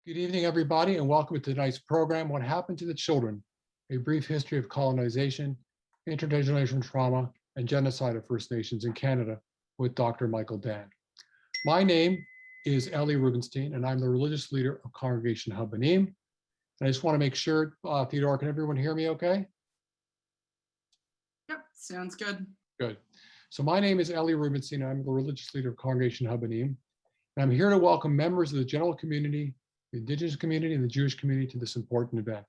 Good evening, everybody, and welcome to tonight's program, What Happened to the Children? A brief history of colonization, intergenerational trauma, and genocide of First Nations in Canada with Dr. Michael Dan. My name is Ellie Rubenstein, and I'm the religious leader of Congregation Habanim. And I just want to make sure, Theodore, can everyone hear me okay? Yep, sounds good. Good. So my name is Ellie Rubenstein. I'm the religious leader of Congregation Habanim. And I'm here to welcome members of the general community, the Indigenous community, and the Jewish community to this important event.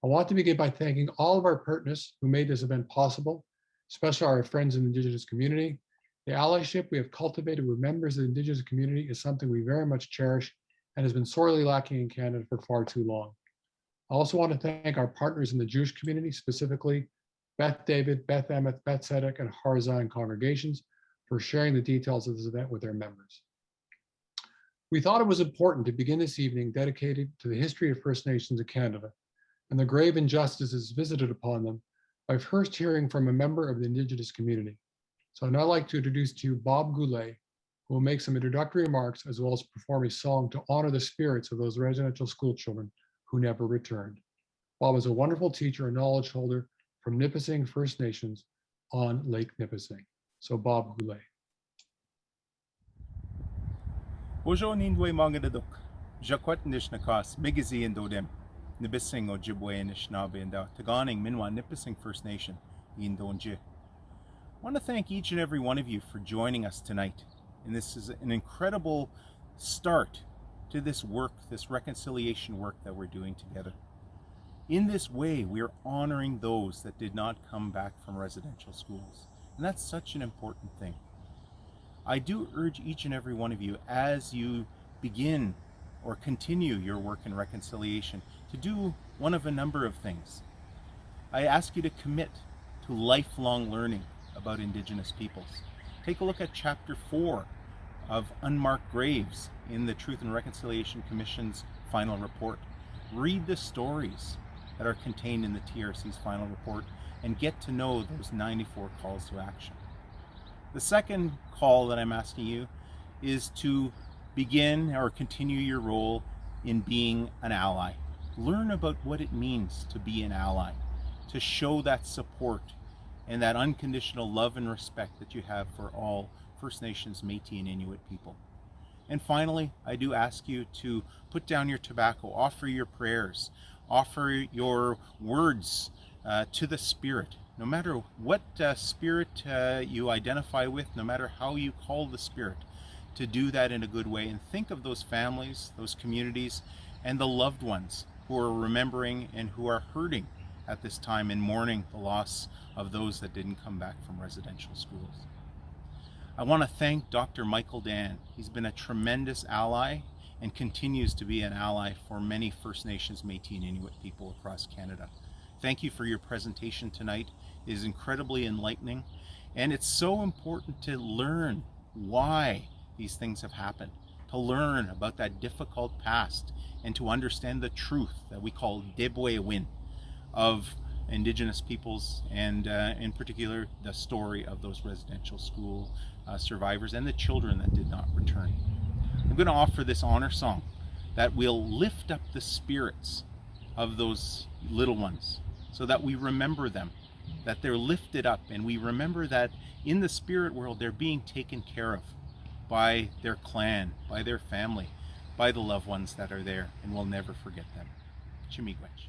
I want to begin by thanking all of our partners who made this event possible, especially our friends in the Indigenous community. The allyship we have cultivated with members of the Indigenous community is something we very much cherish and has been sorely lacking in Canada for far too long. I also want to thank our partners in the Jewish community, specifically Beth David, Beth Emeth, Beth Tzedek, and Har Zion congregations for sharing the details of this event with their members. We thought it was important to begin this evening dedicated to the history of First Nations of Canada and the grave injustices visited upon them by first hearing from a member of the Indigenous community. So I'd now like to introduce to you Bob Goulet, who will make some introductory remarks as well as perform a song to honor the spirits of those residential school children who never returned. Bob is a wonderful teacher and knowledge holder from Nipissing First Nations on Lake Nipissing. So Bob Goulet. Ojo nindwe mangadaduk, Jaquet Nishnakas, Migazi and Dodem, Nibissing Ojibwe and Ishnabe and Taganing Minwa Nipissing First Nation, Yindonje. I want to thank each and every one of you for joining us tonight. And this is an incredible start to this work, this reconciliation work that we're doing together. In this way, we are honoring those that did not come back from residential schools. And that's such an important thing. I do urge each and every one of you, as you begin or continue your work in reconciliation, to do one of a number of things. I ask you to commit to lifelong learning about Indigenous peoples. Take a look at Chapter 4 of Unmarked Graves in the Truth and Reconciliation Commission's final report. Read the stories that are contained in the TRC's final report and get to know those 94 calls to action. The second call that I'm asking you is to begin or continue your role in being an ally. Learn about what it means to be an ally, to show that support and that unconditional love and respect that you have for all First Nations, Métis, and Inuit people. And finally, I do ask you to put down your tobacco, offer your prayers, offer your words to the Spirit. No matter what spirit you identify with, no matter how you call the Spirit, to do that in a good way. And think of those families, those communities, and the loved ones who are remembering and who are hurting at this time and mourning the loss of those that didn't come back from residential schools. I want to thank Dr. Michael Dan. He's been a tremendous ally and continues to be an ally for many First Nations, Métis, and Inuit people across Canada. Thank you for your presentation tonight. It is incredibly enlightening, and it's so important to learn why these things have happened, to learn about that difficult past, and to understand the truth that we call Debwe Win of Indigenous peoples, and in particular the story of those residential school survivors and the children that did not return. I'm going to offer this honor song that will lift up the spirits of those little ones so that we remember them, that they're lifted up, and we remember that in the spirit world they're being taken care of by their clan, by their family, by the loved ones that are there, and we'll never forget them. Chimigwech.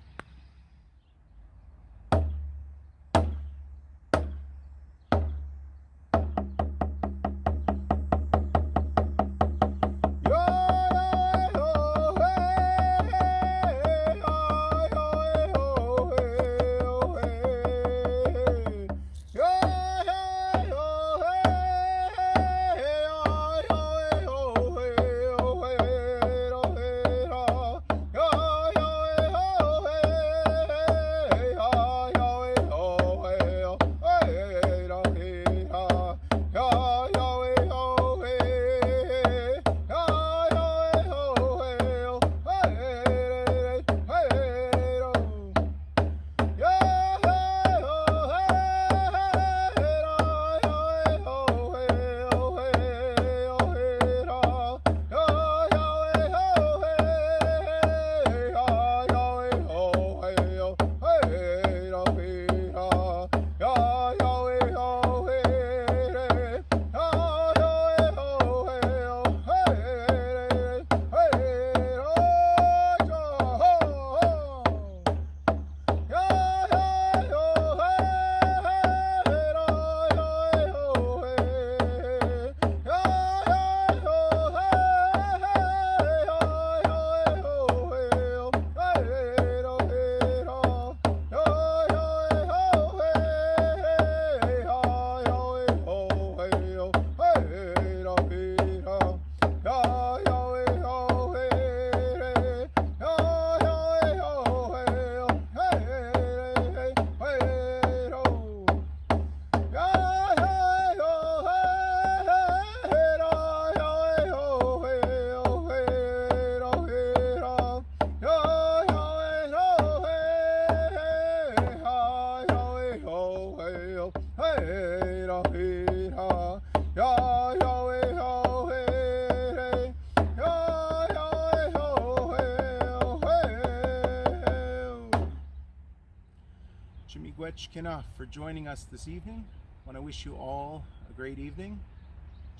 Miigwech Kina for joining us this evening. I want to wish you all a great evening.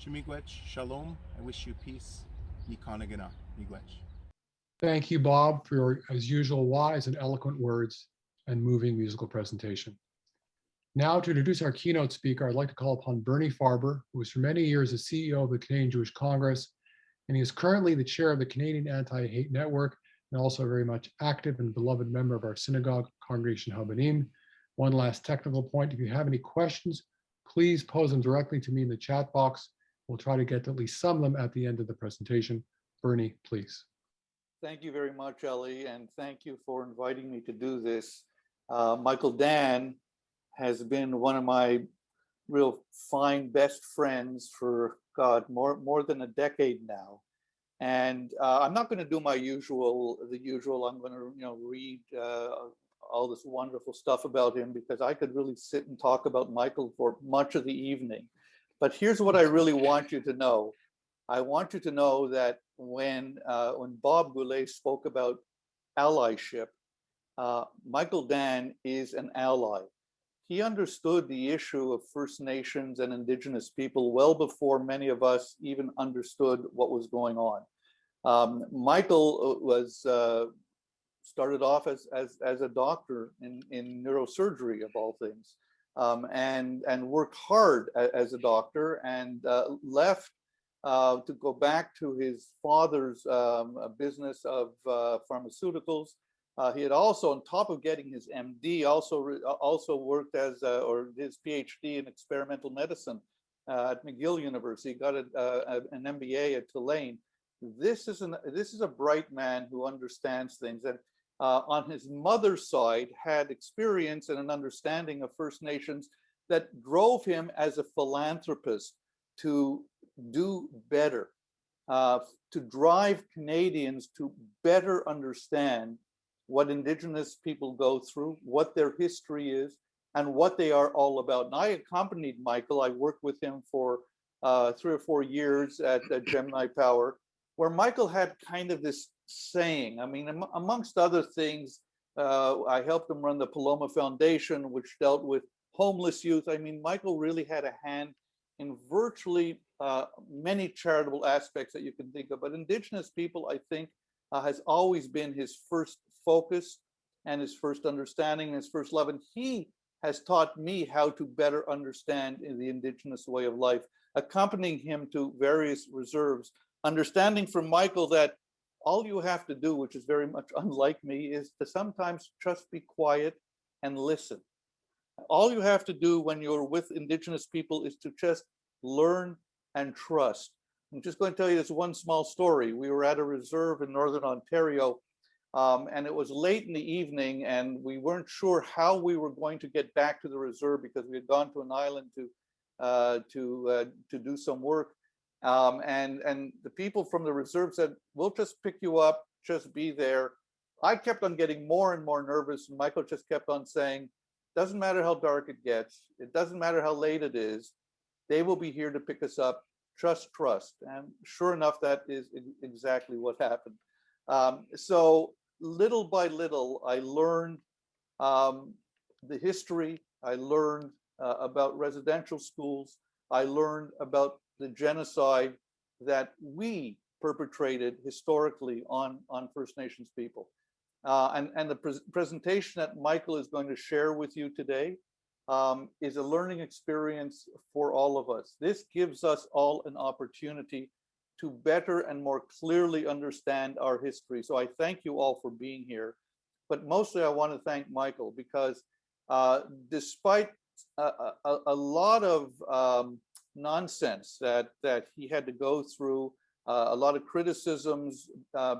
Miigwech, Shalom. I wish you peace. Yikanagana, Miigwech. Thank you, Bob, for your, as usual, wise and eloquent words and moving musical presentation. Now, to introduce our keynote speaker, I'd like to call upon Bernie Farber, who was for many years the CEO of the Canadian Jewish Congress, and he is currently the chair of the Canadian Anti-Hate Network, and also a very much active and beloved member of our synagogue, Congregation Habanim. One last technical point, if you have any questions, please pose them directly to me in the chat box. We'll try to get to at least some of them at the end of the presentation. Bernie, please. Thank you very much, Ellie, and thank you for inviting me to do this. Michael Dan has been one of my real fine best friends for, God, more than a decade now. And I'm not going to do the usual. I'm going to read all this wonderful stuff about him, because I could really sit and talk about Michael for much of the evening. But here's what I really want you to know. I want you to know that when Bob Goulet spoke about allyship, Michael Dan is an ally. He understood the issue of First Nations and Indigenous people well before many of us even understood what was going on. Michael was started off as a doctor in neurosurgery, of all things, and worked hard as a doctor, and left to go back to his father's business of pharmaceuticals. He had also, on top of getting his MD, also worked as or his PhD in experimental medicine at McGill University. Got an MBA at Tulane. This is a bright man who understands things, and on his mother's side had experience and an understanding of First Nations that drove him as a philanthropist to do better, to drive Canadians to better understand what Indigenous people go through, what their history is, and what they are all about. And I accompanied Michael. I worked with him for 3 or 4 years at Gemini Power, where Michael had kind of this saying. I mean, amongst other things, I helped him run the Paloma Foundation, which dealt with homeless youth. I mean, Michael really had a hand in virtually many charitable aspects that you can think of. But Indigenous people, I think, has always been his first focus and his first understanding and his first love. And he has taught me how to better understand in the Indigenous way of life, accompanying him to various reserves, understanding from Michael that all you have to do, which is very much unlike me, is to sometimes just be quiet and listen. All you have to do when you're with Indigenous people is to just learn and trust. I'm just going to tell you this one small story. We were at a reserve in Northern Ontario, and it was late in the evening, and we weren't sure how we were going to get back to the reserve because we had gone to an island to do some work. And the people from the reserve said, "We'll just pick you up, just be there." I kept on getting more and more nervous, and Michael just kept on saying, "Doesn't matter how dark it gets, it doesn't matter how late it is, they will be here to pick us up, just trust." And sure enough, that is exactly what happened. So little by little, I learned the history, I learned about residential schools, I learned about the genocide that we perpetrated historically on First Nations people. And the presentation that Michael is going to share with you today is a learning experience for all of us. This gives us all an opportunity to better and more clearly understand our history. So I thank you all for being here. But mostly I want to thank Michael, because despite a lot of nonsense that he had to go through, a lot of criticisms,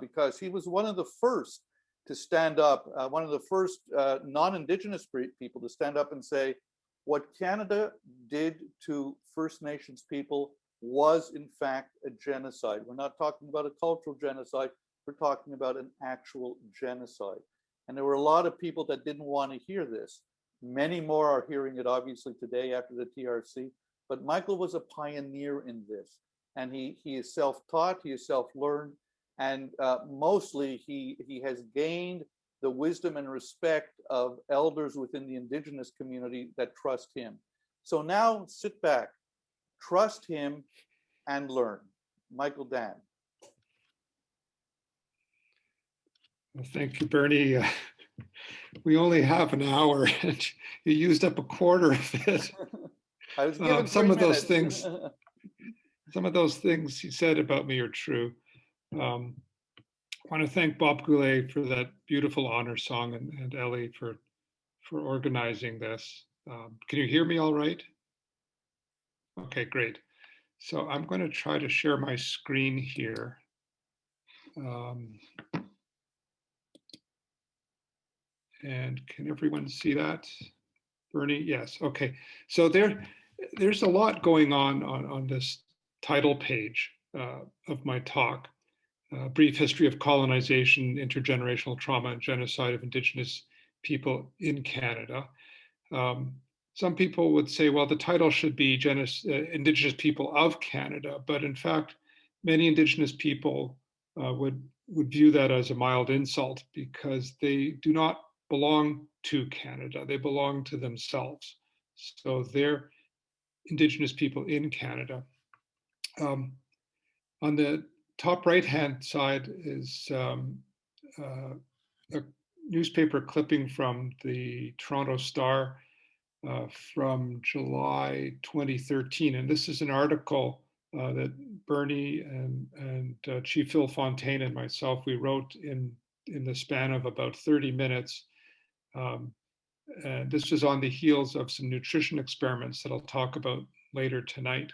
because he was one of the first to stand up, one of the first non-Indigenous people to stand up and say, what Canada did to First Nations people was in fact a genocide. We're not talking about a cultural genocide, we're talking about an actual genocide. And there were a lot of people that didn't want to hear this. Many more are hearing it obviously today after the TRC, but Michael was a pioneer in this. And he is self-taught, he is self-learned, and mostly he has gained the wisdom and respect of elders within the Indigenous community that trust him. So now sit back, trust him, and learn. Michael Dan. Well, thank you, Bernie. We only have an hour and you used up a quarter of it. I was given Some of those minutes. some of those things you said about me are true. I want to thank Bob Goulet for that beautiful honor song and Ellie for organizing this. Can you hear me all right? Okay, great. So I'm going to try to share my screen here. And can everyone see that? Bernie, yes, okay. So there's a lot going on this title page of my talk. Brief History of Colonization, Intergenerational Trauma and Genocide of Indigenous People in Canada. Some people would say, well, the title should be Indigenous People of Canada, but in fact, many Indigenous people would view that as a mild insult because they do not belong to Canada, they belong to themselves. So they're Indigenous people in Canada. On the top right-hand side is a newspaper clipping from the Toronto Star from July 2013. And this is an article that Bernie and Chief Phil Fontaine and myself, we wrote in the span of about 30 minutes. And this was on the heels of some nutrition experiments that I'll talk about later tonight.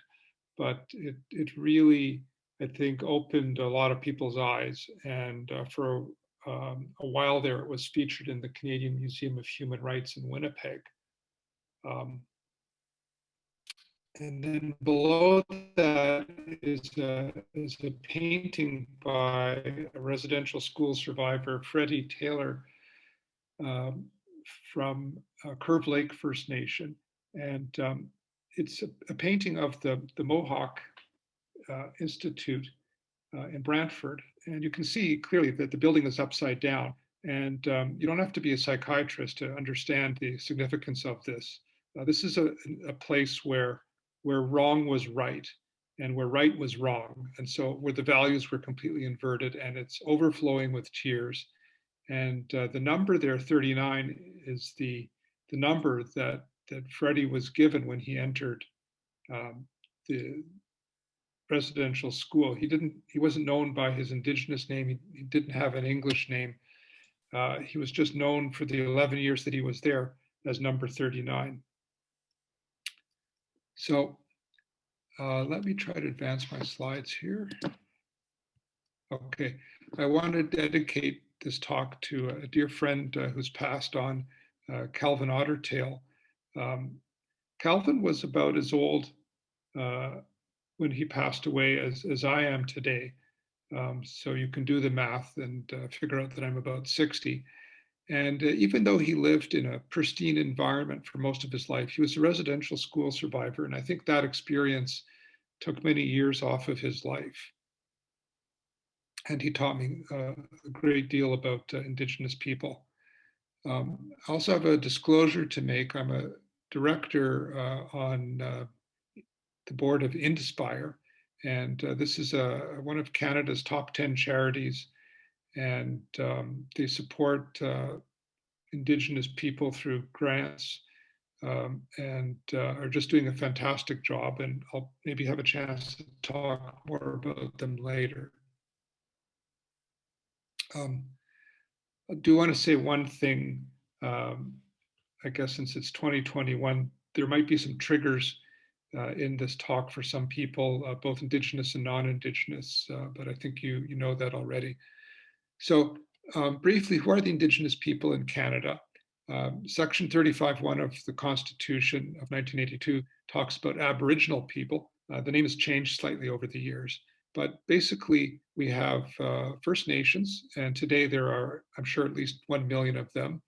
But it really, I think, opened a lot of people's eyes. And for a while there, it was featured in the Canadian Museum of Human Rights in Winnipeg. And then below that is a painting by a residential school survivor, Freddie Taylor, from Curve Lake First Nation. And it's a painting of the Mohawk Institute in Brantford. And you can see clearly that the building is upside down. And you don't have to be a psychiatrist to understand the significance of this. This is a place where wrong was right and where right was wrong. And so where the values were completely inverted, and it's overflowing with tears. And the number there, 39, is the number that Freddie was given when he entered the residential school. He wasn't known by his Indigenous name. He didn't have an English name. He was just known for the 11 years that he was there as number 39. So let me try to advance my slides here. Okay, I want to dedicate this talk to a dear friend who's passed on, Calvin Ottertail. Calvin was about as old when he passed away as I am today. So you can do the math and figure out that I'm about 60. And even though he lived in a pristine environment for most of his life, he was a residential school survivor. And I think that experience took many years off of his life. And he taught me a great deal about Indigenous people. I also have a disclosure to make. I'm a director on the board of Inspire. And this is one of Canada's top 10 charities. And they support Indigenous people through grants and are just doing a fantastic job. And I'll maybe have a chance to talk more about them later. I do want to say one thing, I guess since it's 2021, there might be some triggers in this talk for some people, both Indigenous and non-Indigenous, but I think you know that already. So briefly, who are the Indigenous people in Canada? Section 35(1) of the Constitution of 1982 talks about Aboriginal people. The name has changed slightly over the years. But basically, we have First Nations, and today there are, I'm sure, at least 1 million of them.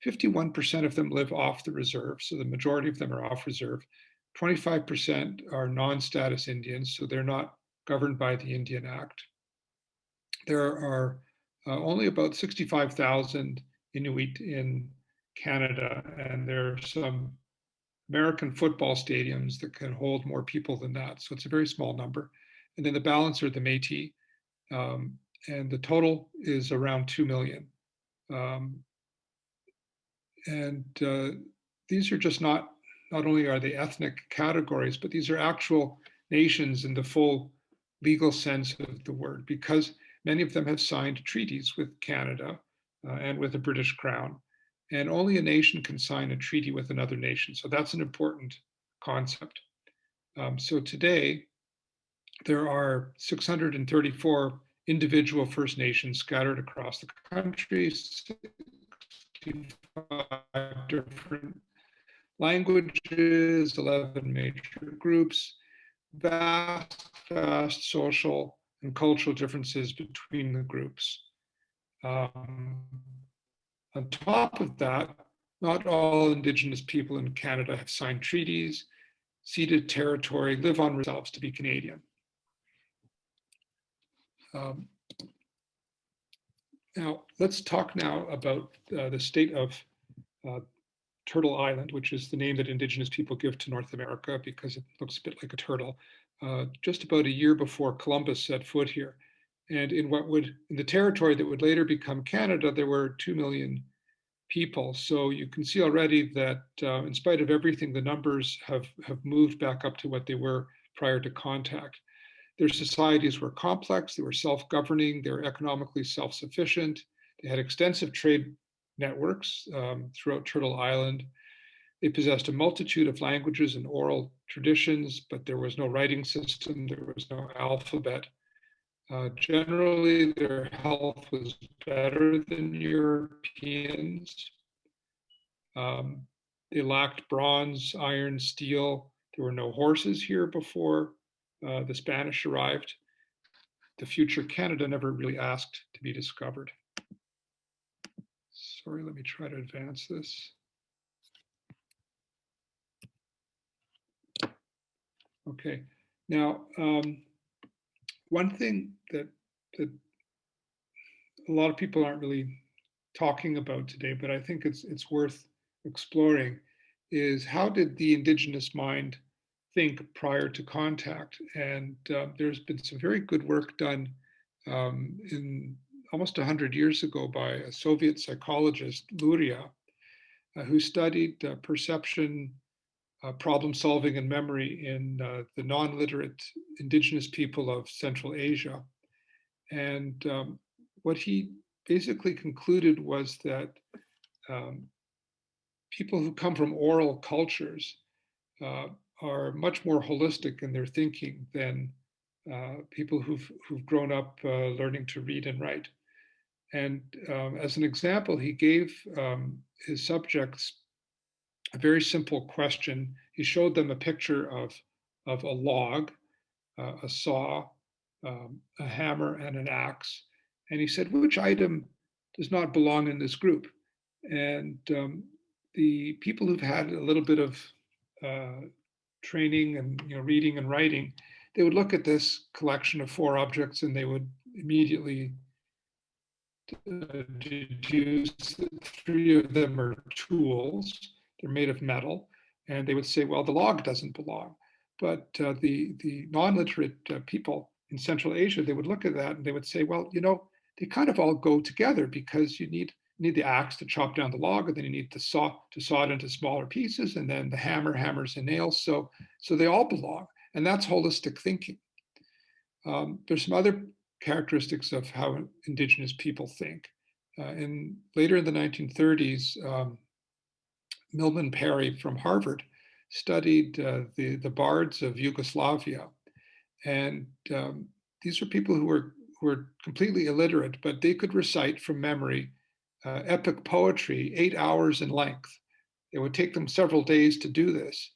51% of them live off the reserve, so the majority of them are off reserve. 25% are non-status Indians, so they're not governed by the Indian Act. There are only about 65,000 Inuit in Canada, and there are some American football stadiums that can hold more people than that. So it's a very small number. And then the balance are the Métis, and the total is around 2 million. Um, and these are just not only are they ethnic categories, but these are actual nations in the full legal sense of the word, because many of them have signed treaties with Canada and with the British Crown. And only a nation can sign a treaty with another nation. So that's an important concept. So today, there are 634 individual First Nations scattered across the country, 65 different languages, 11 major groups, vast social and cultural differences between the groups. On top of that, not all Indigenous people in Canada have signed treaties, ceded territory, live on themselves to be Canadian. Now, let's talk now about the state of Turtle Island, which is the name that Indigenous people give to North America because it looks a bit like a turtle, just about a year before Columbus set foot here. And in the territory that would later become Canada, there were 2 million people. So you can see already that in spite of everything, the numbers have moved back up to what they were prior to contact. Their societies were complex, they were self-governing, they were economically self-sufficient, they had extensive trade networks throughout Turtle Island. They possessed a multitude of languages and oral traditions, but there was no writing system, there was no alphabet. Generally, their health was better than Europeans. They lacked bronze, iron, steel. There were no horses here before the Spanish arrived. The future Canada never really asked to be discovered. Sorry, let me try to advance this. Okay, now, one thing that a lot of people aren't really talking about today, but I think it's worth exploring, is how did the Indigenous mind think prior to contact? And there's been some very good work done in almost 100 years ago by a Soviet psychologist, Luria, who studied perception, problem solving, and memory in the non-literate Indigenous people of Central Asia. And what he basically concluded was that people who come from oral cultures are much more holistic in their thinking than people who've grown up learning to read and write. And as an example, he gave his subjects a very simple question. He showed them a picture of a log, a saw, a hammer, and an axe. And he said, which item does not belong in this group? And the people who've had a little bit of training and reading and writing, they would look at this collection of 4 objects and they would immediately deduce that 3 of them are tools. They're made of metal. And they would say, well, the log doesn't belong. But the non-literate people in Central Asia, they would look at that and they would say, well, they kind of all go together, because you need the axe to chop down the log, and then you need the saw to saw it into smaller pieces, and then the hammer, hammers, and nails. So they all belong. And that's holistic thinking. There's some other characteristics of how Indigenous people think. Later in the 1930s, Milman Parry from Harvard studied the bards of Yugoslavia. And these are people who were completely illiterate, but they could recite from memory epic poetry 8 hours in length. It would take them several days to do this.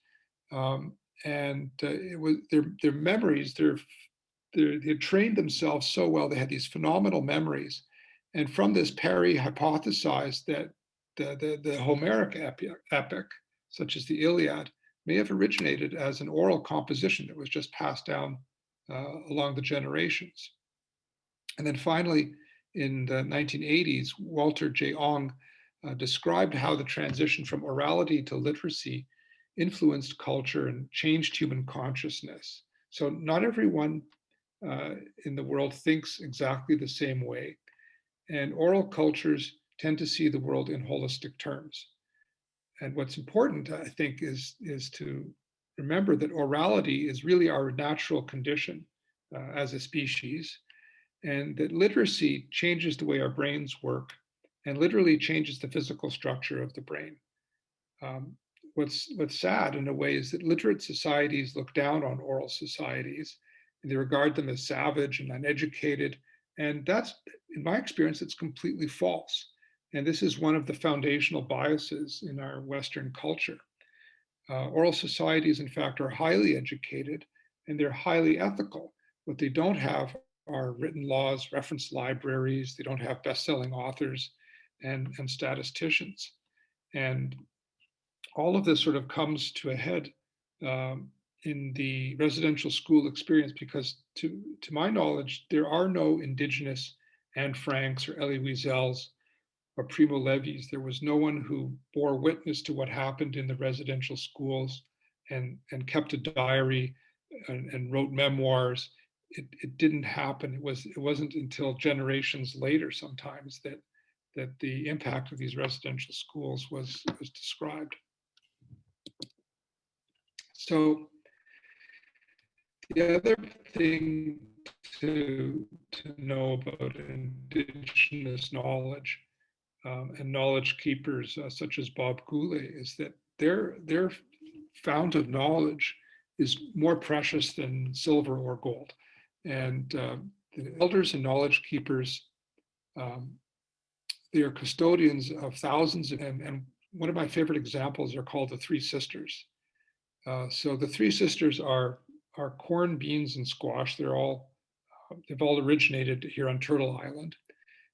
And it was their memories, they had trained themselves so well, they had these phenomenal memories. And from this, Parry hypothesized that the Homeric epic, such as the Iliad, may have originated as an oral composition that was just passed down along the generations. And then finally, in the 1980s, Walter J. Ong described how the transition from orality to literacy influenced culture and changed human consciousness. So not everyone in the world thinks exactly the same way. And oral cultures tend to see the world in holistic terms. And what's important, I think, is to remember that orality is really our natural condition as a species, and that literacy changes the way our brains work and literally changes the physical structure of the brain. Um, what's sad in a way is that literate societies look down on oral societies. They regard them as savage and uneducated. And that's, in my experience, it's completely false. And this is one of the foundational biases in our Western culture. Oral societies, in fact, are highly educated and they're highly ethical. What they don't have are written laws, reference libraries, they don't have best-selling authors and statisticians. And all of this sort of comes to a head in the residential school experience because to my knowledge, there are no Indigenous Anne Franks or Elie Wiesels or Primo Levis. There was no one who bore witness to what happened in the residential schools and kept a diary and wrote memoirs. It didn't happen. It wasn't until generations later sometimes that the impact of these residential schools was described. So the other thing to know about Indigenous knowledge and knowledge keepers such as Bob Goulet is that their fount of knowledge is more precious than silver or gold. And the elders and knowledge keepers, they are custodians of thousands, and one of my favorite examples are called the Three Sisters. So the Three Sisters are corn, beans, and squash. They've all originated here on Turtle Island.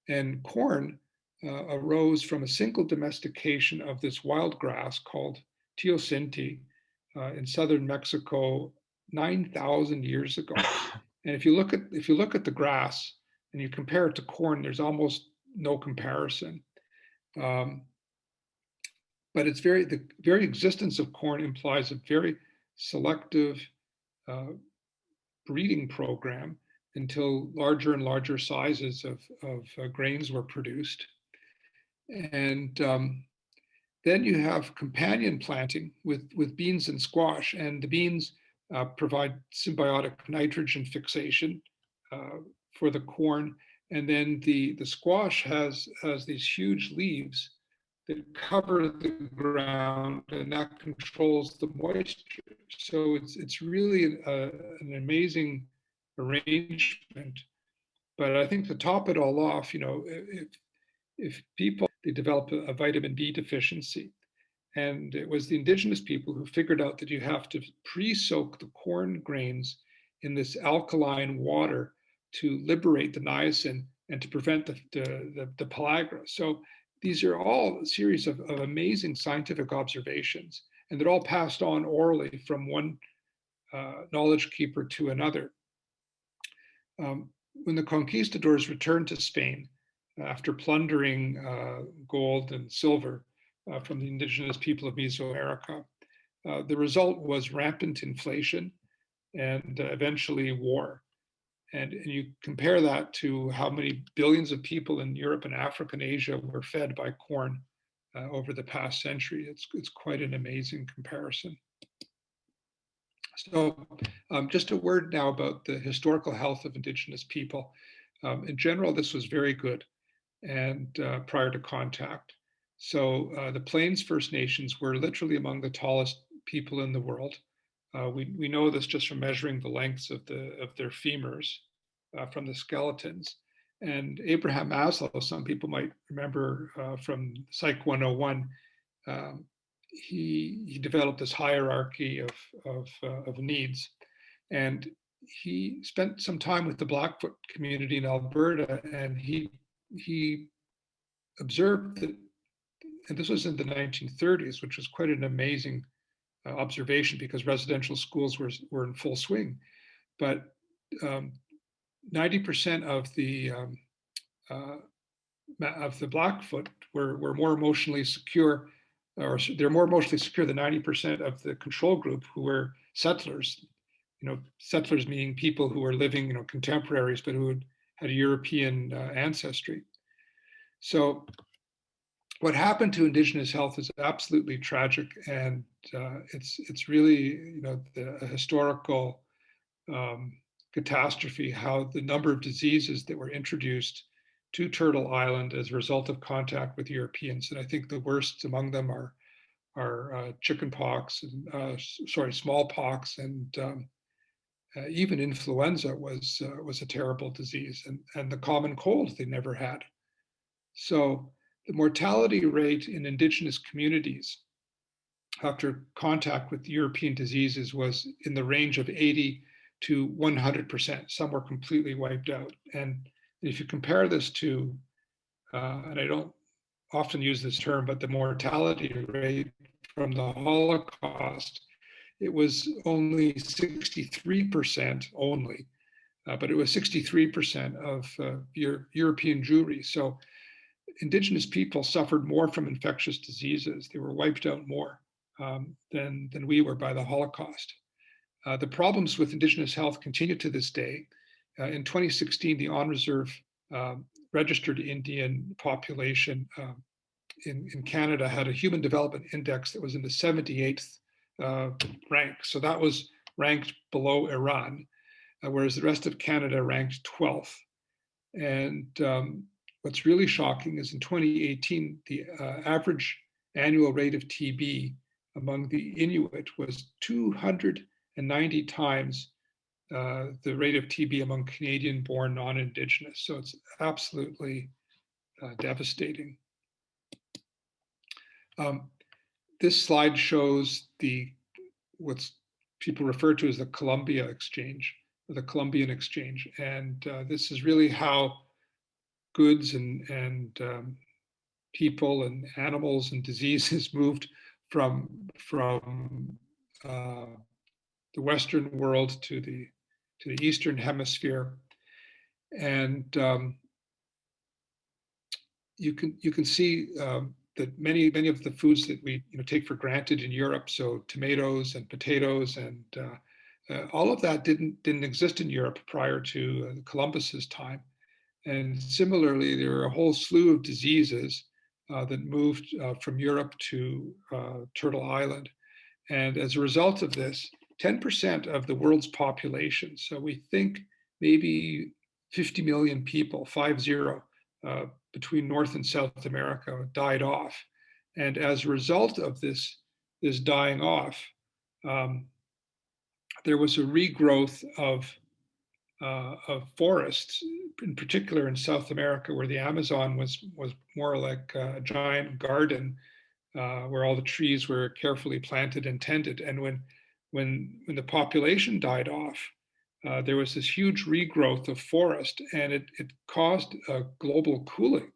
And corn arose from a single domestication of this wild grass called teosinte in southern Mexico 9,000 years ago. And if you look at the grass and you compare it to corn, there's almost no comparison. But the very existence of corn implies a very selective breeding program until larger and larger sizes of grains were produced. And then you have companion planting with beans and squash, and the beans provide symbiotic nitrogen fixation for the corn, and then the squash has these huge leaves that cover the ground, and that controls the moisture. So it's really an amazing arrangement. But I think to top it all off, if people, they develop a vitamin B deficiency, and it was the Indigenous people who figured out that you have to pre-soak the corn grains in this alkaline water to liberate the niacin and to prevent the pellagra. So these are all a series of amazing scientific observations, and they're all passed on orally from one knowledge keeper to another. When the conquistadors returned to Spain after plundering gold and silver from the indigenous people of Mesoamerica, the result was rampant inflation and eventually war. And you compare that to how many billions of people in Europe and Africa and Asia were fed by corn over the past century. It's quite an amazing comparison. So just a word now about the historical health of Indigenous people. In general, this was very good and prior to contact. So the Plains First Nations were literally among the tallest people in the world. We know this just from measuring the lengths of their femurs from the skeletons. And Abraham Maslow, some people might remember from Psych 101, he developed this hierarchy of needs. And he spent some time with the Blackfoot community in Alberta, and he observed that, and this was in the 1930s, which was quite an amazing observation because residential schools were in full swing. But 90% of the Blackfoot were more emotionally secure, or they're more emotionally secure than 90% of the control group, who were settlers. Settlers meaning people who were living, contemporaries, but who had a European ancestry. So what happened to Indigenous health is absolutely tragic, and it's really, a historical catastrophe, how the number of diseases that were introduced to Turtle Island as a result of contact with Europeans. And I think the worst among them are chickenpox, and smallpox, and even influenza was a terrible disease, and the common cold they never had. So the mortality rate in Indigenous communities after contact with European diseases was in the range of 80 to 100%. Some were completely wiped out. And if you compare this to, and I don't often use this term, but the mortality rate from the Holocaust, it was only 63% only, but it was 63% of European Jewry. So Indigenous people suffered more from infectious diseases. They were wiped out more than we were by the Holocaust. The problems with Indigenous health continue to this day. In 2016, the on-reserve registered Indian population in Canada had a Human Development Index that was in the 78th rank. So that was ranked below Iran, whereas the rest of Canada ranked 12th. And what's really shocking is in 2018, the average annual rate of TB among the Inuit was 290 times the rate of TB among Canadian-born non-Indigenous. So it's absolutely devastating. This slide shows what's people refer to as the Columbia Exchange, or the Columbian Exchange. And this is really how goods and people and animals and diseases moved from the Western world to the Eastern Hemisphere. And you can see that many of the foods that we take for granted in Europe, so tomatoes and potatoes and all of that didn't exist in Europe prior to Columbus's time. And similarly, there are a whole slew of diseases that moved from Europe to Turtle Island. And as a result of this, 10% of the world's population, so we think maybe 50 million people, 50, between North and South America, died off. And as a result of this dying off, there was a regrowth of forests, in particular in South America, where the Amazon was more like a giant garden, where all the trees were carefully planted and tended. And when the population died off, there was this huge regrowth of forest, and it caused a global cooling.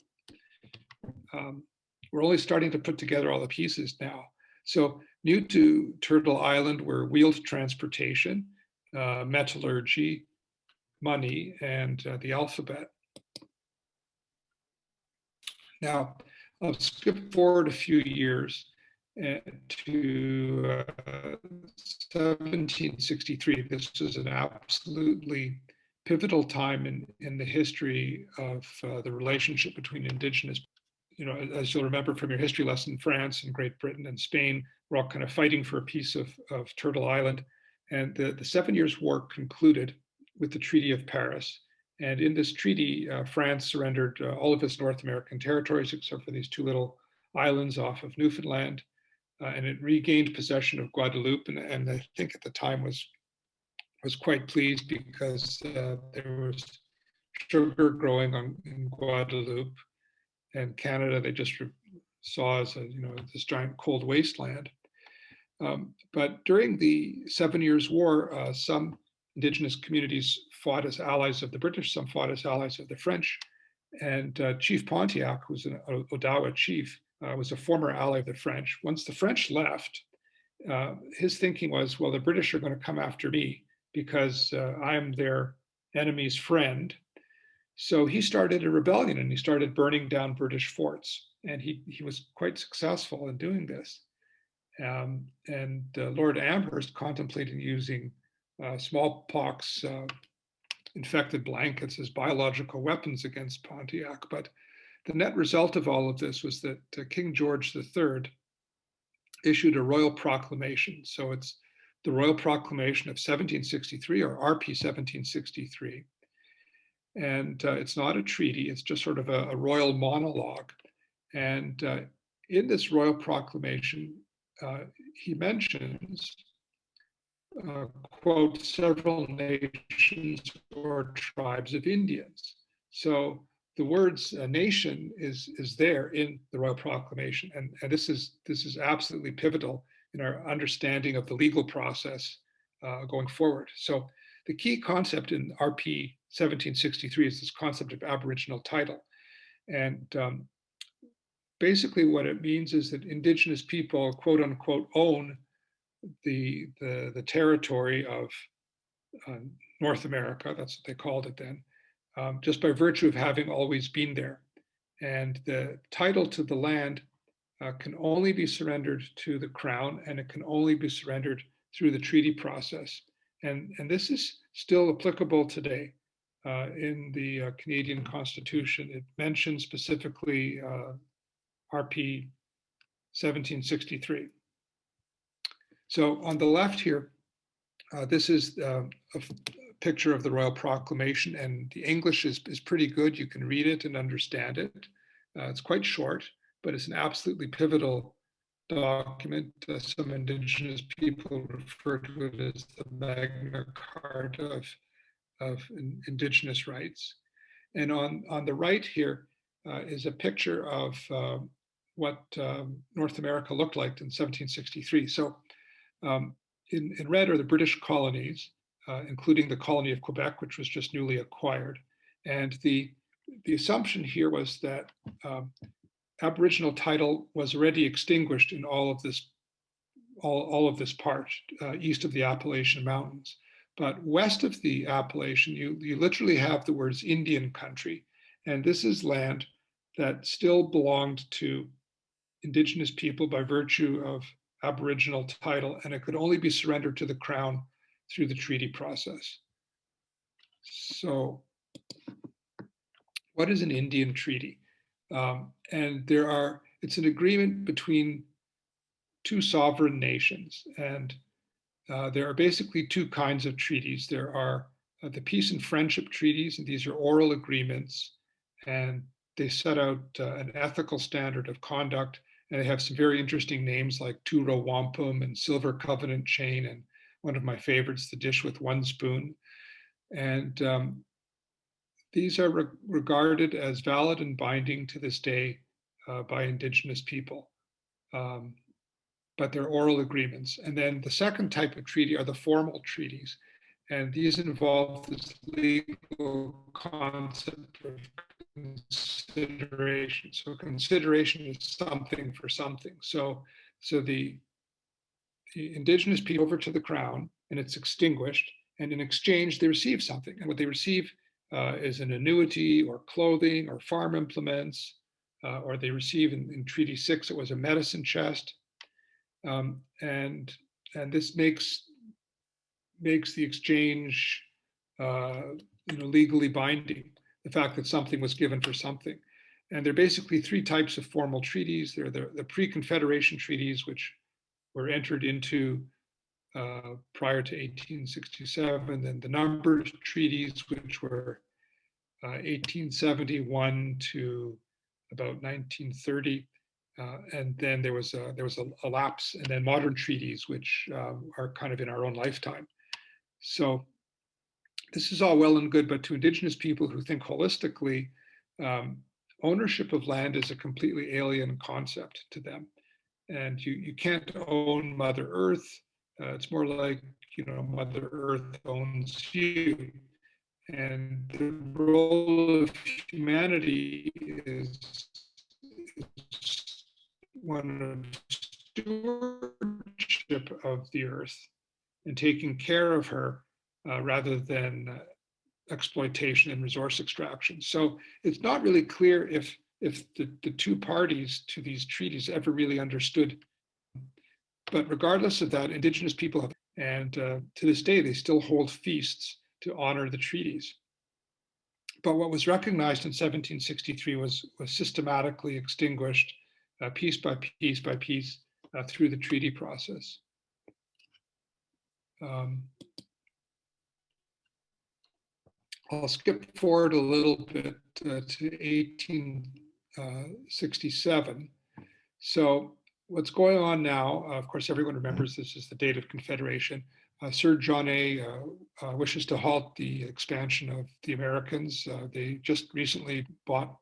We're only starting to put together all the pieces now. So new to Turtle Island were wheeled transportation, metallurgy, money, and the alphabet. Now, I'll skip forward a few years to 1763. This was an absolutely pivotal time in the history of the relationship between Indigenous. As you'll remember from your history lesson, France and Great Britain and Spain were all kind of fighting for a piece of Turtle Island. And the 7 Years' War concluded with the Treaty of Paris. And in this treaty, France surrendered all of its North American territories, except for these two little islands off of Newfoundland. And it regained possession of Guadeloupe, and I think at the time was quite pleased because there was sugar growing in Guadeloupe, and Canada they just saw as this giant cold wasteland. But during the 7 Years' War, some Indigenous communities fought as allies of the British, some fought as allies of the French, and Chief Pontiac, who's an Odawa chief, was a former ally of the French. Once the French left, his thinking was, well, the British are going to come after me because I'm their enemy's friend. So he started a rebellion and he started burning down British forts. And he was quite successful in doing this. And Lord Amherst contemplated using smallpox infected blankets as biological weapons against Pontiac. But the net result of all of this was that King George III issued a royal proclamation. So it's the Royal Proclamation of 1763, or RP 1763. And it's not a treaty, it's just sort of a royal monologue. And in this royal proclamation, he mentions, quote, several nations or tribes of Indians. So the words nation is there in the royal proclamation. And this is absolutely pivotal in our understanding of the legal process going forward. So the key concept in RP 1763 is this concept of Aboriginal title. And basically what it means is that Indigenous people, quote unquote, own the territory of North America, that's what they called it then, just by virtue of having always been there. And the title to the land can only be surrendered to the Crown, and it can only be surrendered through the treaty process. And this is still applicable today in the Canadian Constitution. It mentions specifically RP 1763. So on the left here, this is a picture of the Royal Proclamation, and the English is pretty good. You can read it and understand it. It's quite short, but it's an absolutely pivotal document. Some Indigenous people refer to it as the Magna Carta of Indigenous rights. And on the right here is a picture of what North America looked like in 1763. So in red are the British colonies, including the colony of Quebec, which was just newly acquired. And the assumption here was that Aboriginal title was already extinguished in all of this part east of the Appalachian Mountains. But west of the Appalachian, you literally have the words Indian country. And this is land that still belonged to Indigenous people by virtue of Aboriginal title, and it could only be surrendered to the Crown through the treaty process. So what is an Indian treaty? And it's an agreement between two sovereign nations. And there are basically two kinds of treaties. There are the peace and friendship treaties, and these are oral agreements, and they set out an ethical standard of conduct, and they have some very interesting names like Turo Wampum and Silver Covenant Chain, and one of my favorites, the Dish with One Spoon. And these are regarded as valid and binding to this day by Indigenous people. But they're oral agreements. And then the second type of treaty are the formal treaties. And these involve this legal concept of consideration. So consideration is something for something. So the Indigenous people over to the Crown, and it's extinguished, and in exchange they receive something. And what they receive is an annuity or clothing or farm implements, or they receive in Treaty 6, it was a medicine chest. And this makes the exchange legally binding, the fact that something was given for something. And there are basically three types of formal treaties. There are the pre-Confederation treaties, which were entered into prior to 1867, then the numbered treaties, which were 1871 to about 1930. And then there was a lapse, and then modern treaties, which are kind of in our own lifetime. So this is all well and good, but to Indigenous people who think holistically, ownership of land is a completely alien concept to them. And you can't own Mother Earth. It's more like, Mother Earth owns you. And the role of humanity is one of stewardship of the earth and taking care of her rather than exploitation and resource extraction. So it's not really clear if the two parties to these treaties ever really understood. But regardless of that, Indigenous people have, and to this day, they still hold feasts to honor the treaties. But what was recognized in 1763 was systematically extinguished piece by piece by piece through the treaty process. I'll skip forward a little bit to 1867. So what's going on now, of course, everyone remembers this is the date of Confederation. Sir John A. Wishes to halt the expansion of the Americans. They just recently bought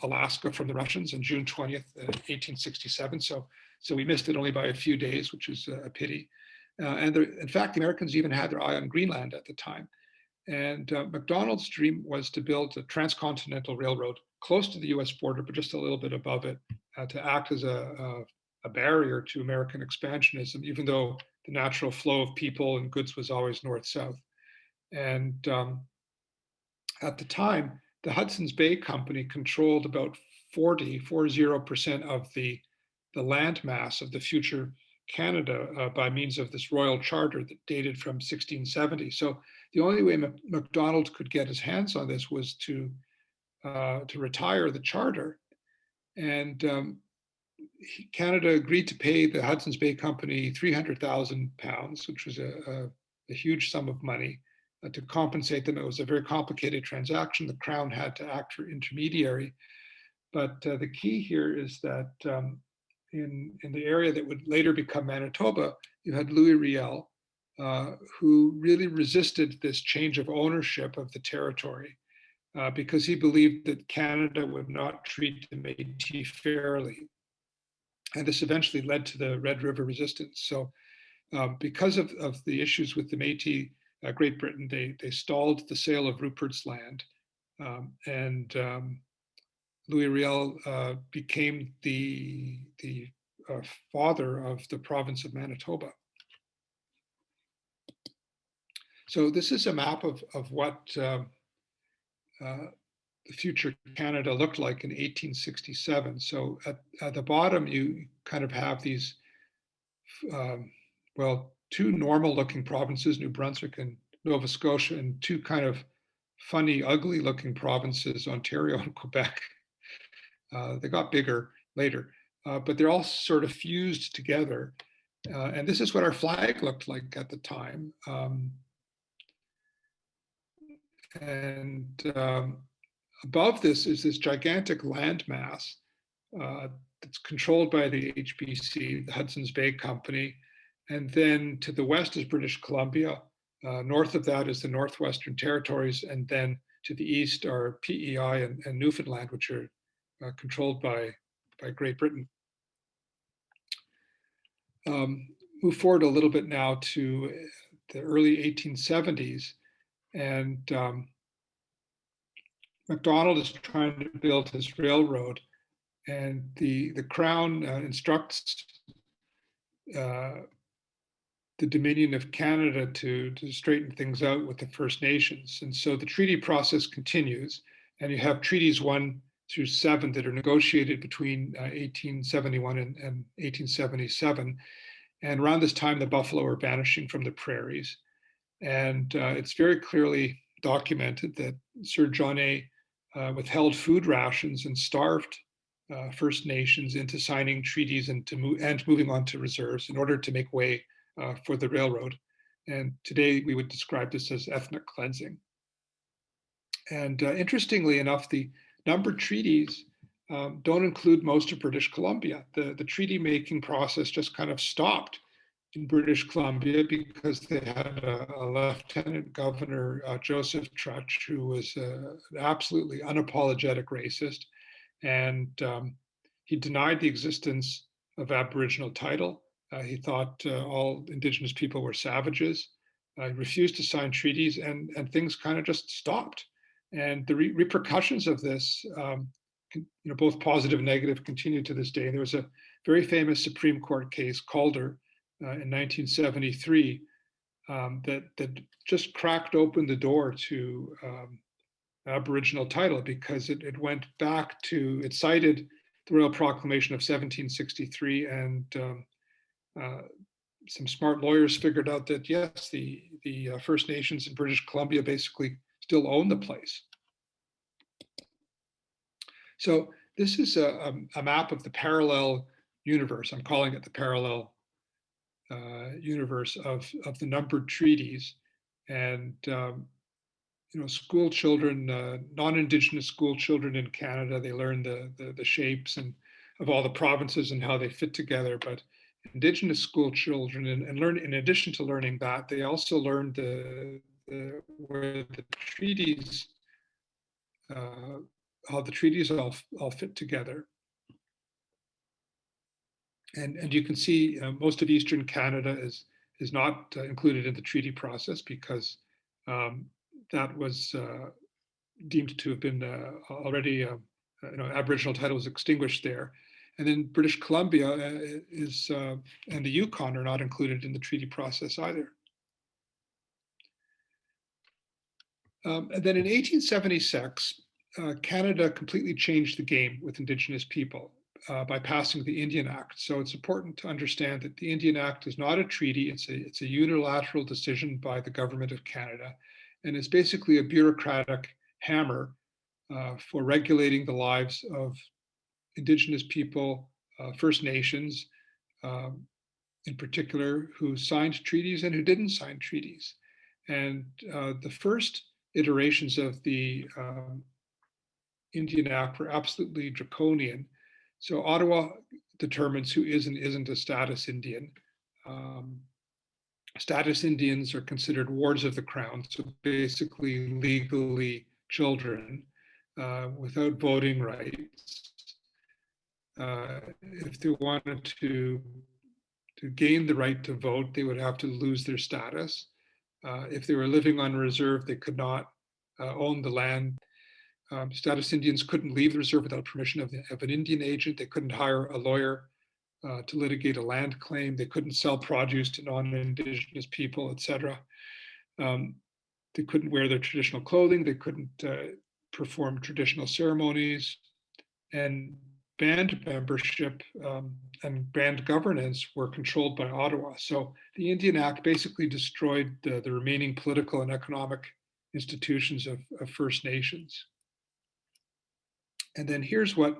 Alaska from the Russians on June 20th, 1867. So we missed it only by a few days, which is a pity. In fact, the Americans even had their eye on Greenland at the time. And Macdonald's dream was to build a transcontinental railroad close to the US border, but just a little bit above it, to act as a barrier to American expansionism, even though the natural flow of people and goods was always north-south. And at the time, the Hudson's Bay Company controlled about 40% of the land mass of the future Canada by means of this royal charter that dated from 1670. So the only way Macdonald could get his hands on this was to retire the charter. And Canada agreed to pay the Hudson's Bay Company £300,000, which was a huge sum of money, to compensate them. It was a very complicated transaction. The Crown had to act for intermediary. But the key here is that in the area that would later become Manitoba, you had Louis Riel, who really resisted this change of ownership of the territory because he believed that Canada would not treat the Métis fairly. And this eventually led to the Red River Resistance. So because of the issues with the Métis, Great Britain, they stalled the sale of Rupert's Land. Louis Riel became the father of the province of Manitoba. So this is a map of what the future Canada looked like in 1867. So at the bottom, you kind of have these, two normal looking provinces, New Brunswick and Nova Scotia, and two kind of funny, ugly looking provinces, Ontario and Quebec. They got bigger later, but they're all sort of fused together. And this is what our flag looked like at the time. Above this is this gigantic landmass that's controlled by the HBC, the Hudson's Bay Company. And then to the west is British Columbia. North of that is the Northwestern Territories. And then to the east are PEI and Newfoundland, which are controlled by Great Britain. Move forward a little bit now to the early 1870s. And Macdonald is trying to build his railroad, and the Crown instructs the Dominion of Canada to straighten things out with the First Nations. And so the treaty process continues, and you have treaties 1 through 7 that are negotiated between 1871 and 1877. And around this time, the buffalo are vanishing from the prairies. And it's very clearly documented that Sir John A. Withheld food rations and starved First Nations into signing treaties and moving on to reserves in order to make way for the railroad. And today we would describe this as ethnic cleansing. And interestingly enough, the numbered treaties don't include most of British Columbia. The treaty making process just kind of stopped in British Columbia because they had a Lieutenant Governor, Joseph Trutch, who was an absolutely unapologetic racist. And he denied the existence of Aboriginal title. He thought all Indigenous people were savages. He refused to sign treaties, and things kind of just stopped. And the repercussions of this, both positive and negative, continue to this day. And there was a very famous Supreme Court case, Calder, in 1973, that just cracked open the door to Aboriginal title, because it went back to, it cited the Royal Proclamation of 1763, and some smart lawyers figured out that yes, the First Nations in British Columbia basically still own the place. So this is a map of the parallel universe. I'm calling it the parallel universe of the numbered treaties. And school children, non-Indigenous school children in Canada, they learn the shapes and of all the provinces and how they fit together. But Indigenous school children, and learn, in addition to learning that, they also learn where the treaties, how the treaties all fit together. And you can see most of Eastern Canada is not included in the treaty process, because that was deemed to have been already, Aboriginal title was extinguished there. And then British Columbia and the Yukon are not included in the treaty process either. And then in 1876, Canada completely changed the game with Indigenous people by passing the Indian Act. So it's important to understand that the Indian Act is not a treaty, it's a unilateral decision by the Government of Canada. And it's basically a bureaucratic hammer for regulating the lives of Indigenous people, First Nations, in particular, who signed treaties and who didn't sign treaties. And the first iterations of the Indian Act were absolutely draconian. So Ottawa determines who is and isn't a status Indian. Status Indians are considered wards of the Crown, so basically legally children without voting rights. If they wanted to gain the right to vote, they would have to lose their status. If they were living on reserve, they could not own the land. Status Indians couldn't leave the reserve without permission of an Indian agent. They couldn't hire a lawyer to litigate a land claim. They couldn't sell produce to non-Indigenous people, etc. They couldn't wear their traditional clothing. They couldn't perform traditional ceremonies. And band membership and band governance were controlled by Ottawa. So the Indian Act basically destroyed the remaining political and economic institutions of First Nations. And then here's what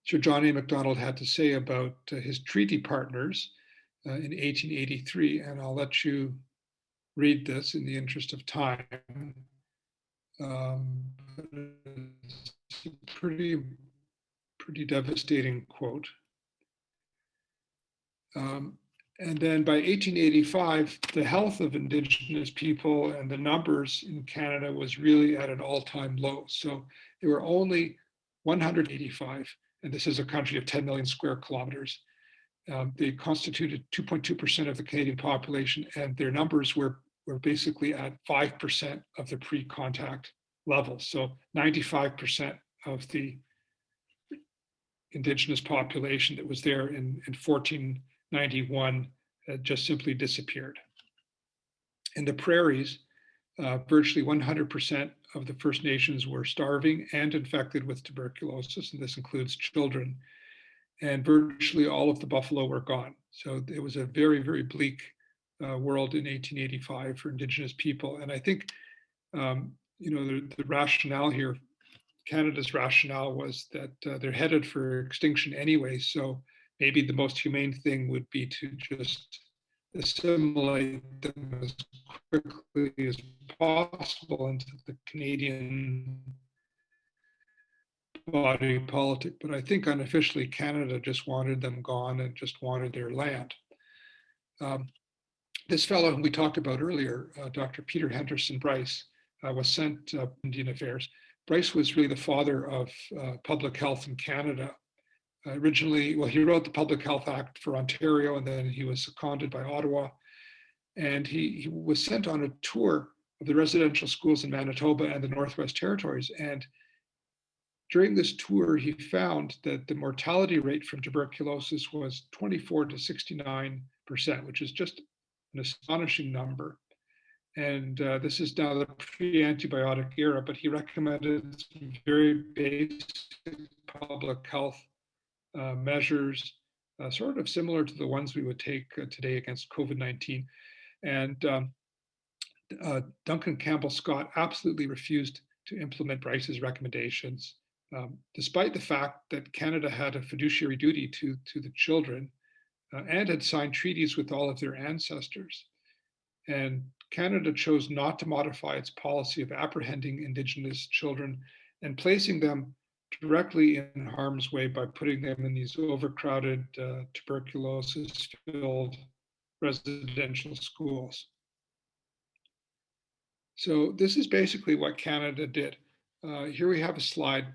Sir John A. Macdonald had to say about his treaty partners in 1883. And I'll let you read this in the interest of time. It's a pretty devastating quote. And then by 1885, the health of Indigenous people and the numbers in Canada was really at an all-time low. So there were only 185, and this is a country of 10 million square kilometers. They constituted 2.2% of the Canadian population, and their numbers were basically at 5% of the pre-contact level. So 95% of the Indigenous population that was there in 1491 just simply disappeared. In the prairies, virtually 100% of the First Nations were starving and infected with tuberculosis, and this includes children. And virtually all of the buffalo were gone. So it was a very, very bleak world in 1885 for Indigenous people. And I think, the rationale here, Canada's rationale was that they're headed for extinction anyway. So maybe the most humane thing would be to just assimilate them as quickly as possible into the Canadian body politic. But I think unofficially Canada just wanted them gone and just wanted their land. This fellow whom we talked about earlier, Dr. Peter Henderson Bryce, was sent to Indian Affairs. Bryce was really the father of public health in Canada. Originally, well, he wrote the Public Health Act for Ontario, and then he was seconded by Ottawa. And he was sent on a tour of the residential schools in Manitoba and the Northwest Territories. And during this tour, he found that the mortality rate from tuberculosis was 24 to 69%, which is just an astonishing number. And this is now the pre-antibiotic era, but he recommended some very basic public health measures, sort of similar to the ones we would take today against COVID-19. And Duncan Campbell Scott absolutely refused to implement Bryce's recommendations, despite the fact that Canada had a fiduciary duty to the children and had signed treaties with all of their ancestors. And Canada chose not to modify its policy of apprehending Indigenous children and placing them directly in harm's way by putting them in these overcrowded, tuberculosis-filled residential schools. So this is basically what Canada did. Here we have a slide.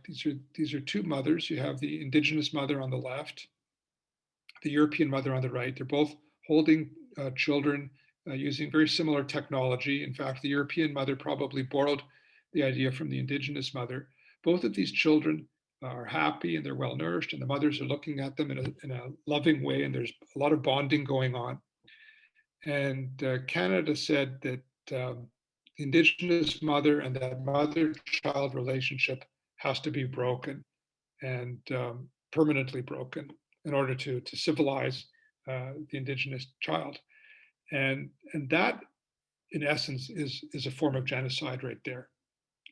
These are two mothers. You have the Indigenous mother on the left, the European mother on the right. They're both holding children using very similar technology. In fact, the European mother probably borrowed the idea from the Indigenous mother. Both of these children are happy and they're well nourished, and the mothers are looking at them in a loving way, and there's a lot of bonding going on. And Canada said that the Indigenous mother and that mother-child relationship has to be broken and permanently broken in order to civilize the Indigenous child. And that, in essence, is a form of genocide right there.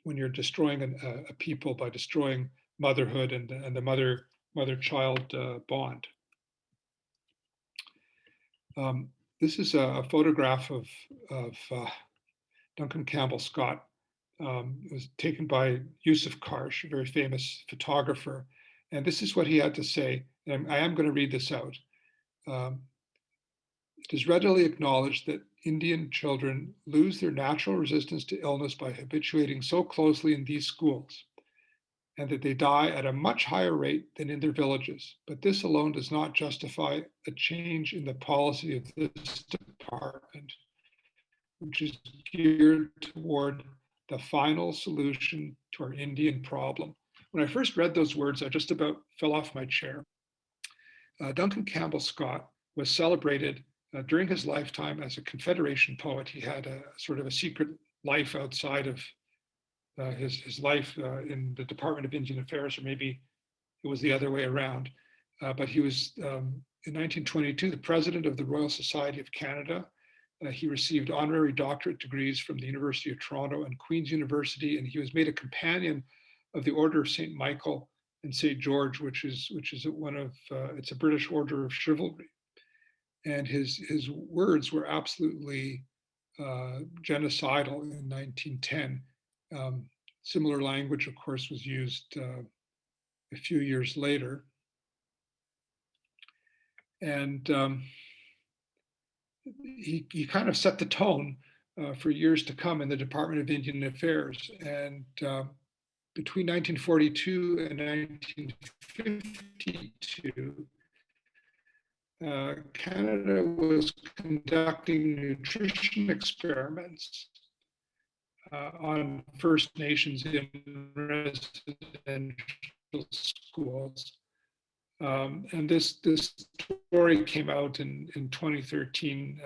When you're destroying a people by destroying motherhood and the mother-child bond. This is a photograph of Duncan Campbell Scott. It was taken by Yusuf Karsh, a very famous photographer. And this is what he had to say. And I am going to read this out. It is readily acknowledged that Indian children lose their natural resistance to illness by habituating so closely in these schools, and that they die at a much higher rate than in their villages. But this alone does not justify a change in the policy of this department, which is geared toward the final solution to our Indian problem. When I first read those words, I just about fell off my chair. Duncan Campbell Scott was celebrated during his lifetime as a Confederation poet. He had a sort of a secret life outside of his life in the Department of Indian Affairs, or maybe it was the other way around. But he was, in 1922, the president of the Royal Society of Canada. He received honorary doctorate degrees from the University of Toronto and Queen's University, and he was made a companion of the Order of St. Michael and St. George, which is one of, it's a British order of chivalry. And his words were absolutely genocidal in 1910. Similar language, of course, was used a few years later. And he kind of set the tone for years to come in the Department of Indian Affairs. And between 1942 and 1952, Canada was conducting nutrition experiments on First Nations in residential schools. And this story came out in 2013.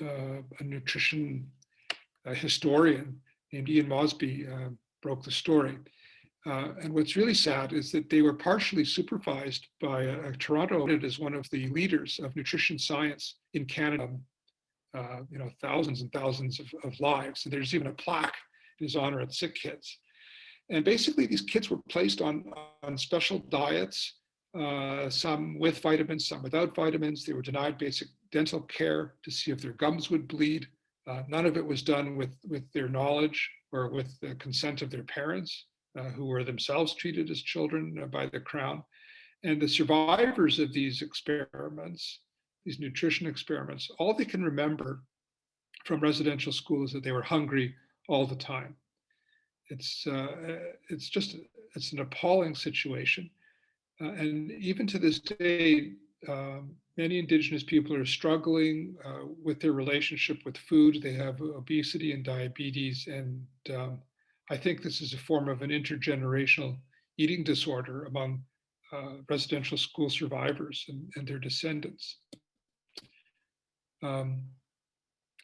A nutrition historian named Ian Mosby broke the story. And what's really sad is that they were partially supervised by a Toronto as one of the leaders of nutrition science in Canada. Thousands and thousands of lives. And there's even a plaque in his honor at Sick Kids. And basically these kids were placed on special diets, some with vitamins, some without vitamins. They were denied basic dental care to see if their gums would bleed. None of it was done with their knowledge or with the consent of their parents, who were themselves treated as children by the Crown. And the survivors of these experiments, these nutrition experiments, all they can remember from residential school is that they were hungry all the time. It's an appalling situation. And even to this day, many Indigenous people are struggling with their relationship with food. They have obesity and diabetes. And I think this is a form of an intergenerational eating disorder among residential school survivors and their descendants.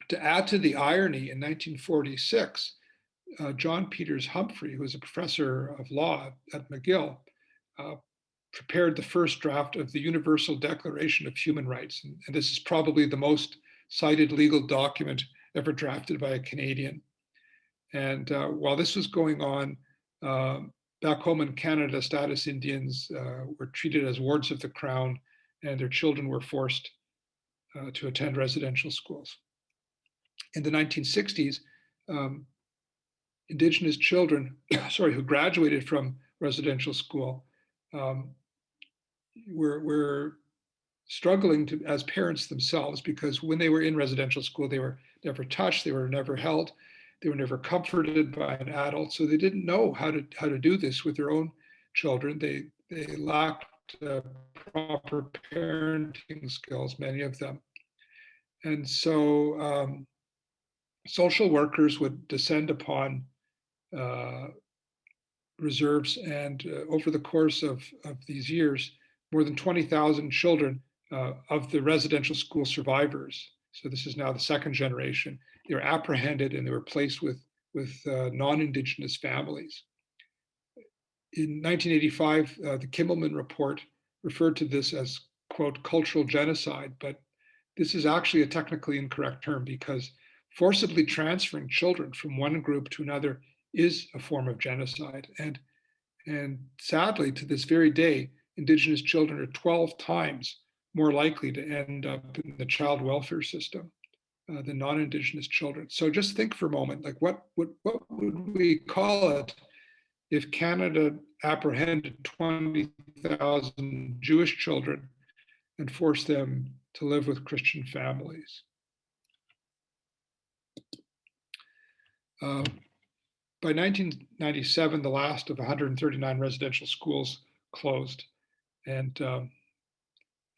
To add to the irony, in 1946, John Peters Humphrey, who was a professor of law at McGill, prepared the first draft of the Universal Declaration of Human Rights. And this is probably the most cited legal document ever drafted by a Canadian. And while this was going on, back home in Canada, Status Indians were treated as wards of the Crown, and their children were forced to attend residential schools. In the 1960s, Indigenous children, who graduated from residential school, were struggling to, as parents themselves, because when they were in residential school, they were never touched, they were never held, they were never comforted by an adult, so they didn't know how to do this with their own children. They lacked proper parenting skills, many of them, and so social workers would descend upon reserves, and over the course of these years, more than 20,000 children of the residential school survivors, so this is now the second generation, they were apprehended and they were placed with non-Indigenous families. In 1985, the Kimmelman report referred to this as, quote, cultural genocide, but this is actually a technically incorrect term, because forcibly transferring children from one group to another is a form of genocide. And sadly, to this very day, Indigenous children are 12 times more likely to end up in the child welfare system than non-Indigenous children. So just think for a moment, like what would we call it if Canada apprehended 20,000 Jewish children and forced them to live with Christian families? By 1997, the last of 139 residential schools closed. And,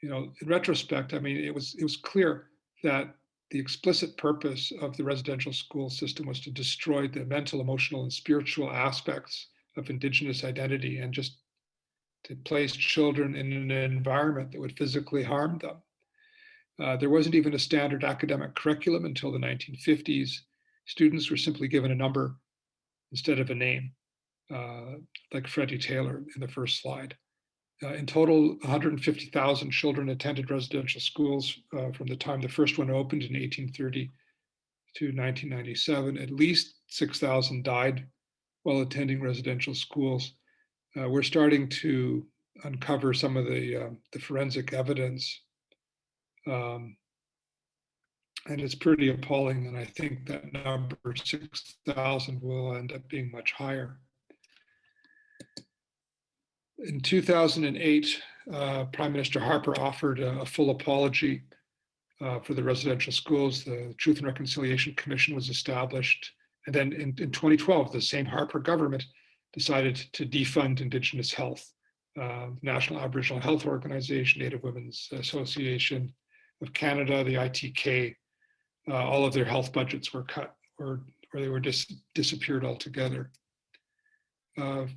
in retrospect, I mean, it was clear that the explicit purpose of the residential school system was to destroy the mental, emotional, and spiritual aspects of Indigenous identity, and just to place children in an environment that would physically harm them. There wasn't even a standard academic curriculum until the 1950s. Students were simply given a number instead of a name, like Freddie Taylor in the first slide. In total, 150,000 children attended residential schools from the time the first one opened in 1830 to 1997. At least 6,000 died while attending residential schools. We're starting to uncover some of the forensic evidence, and it's pretty appalling. And I think that number 6,000 will end up being much higher. In 2008, Prime Minister Harper offered a full apology for the residential schools. The Truth and Reconciliation Commission was established. And then in 2012, the same Harper government decided to defund Indigenous health. National Aboriginal Health Organization, Native Women's Association of Canada, the ITK, all of their health budgets were cut, or they were disappeared altogether.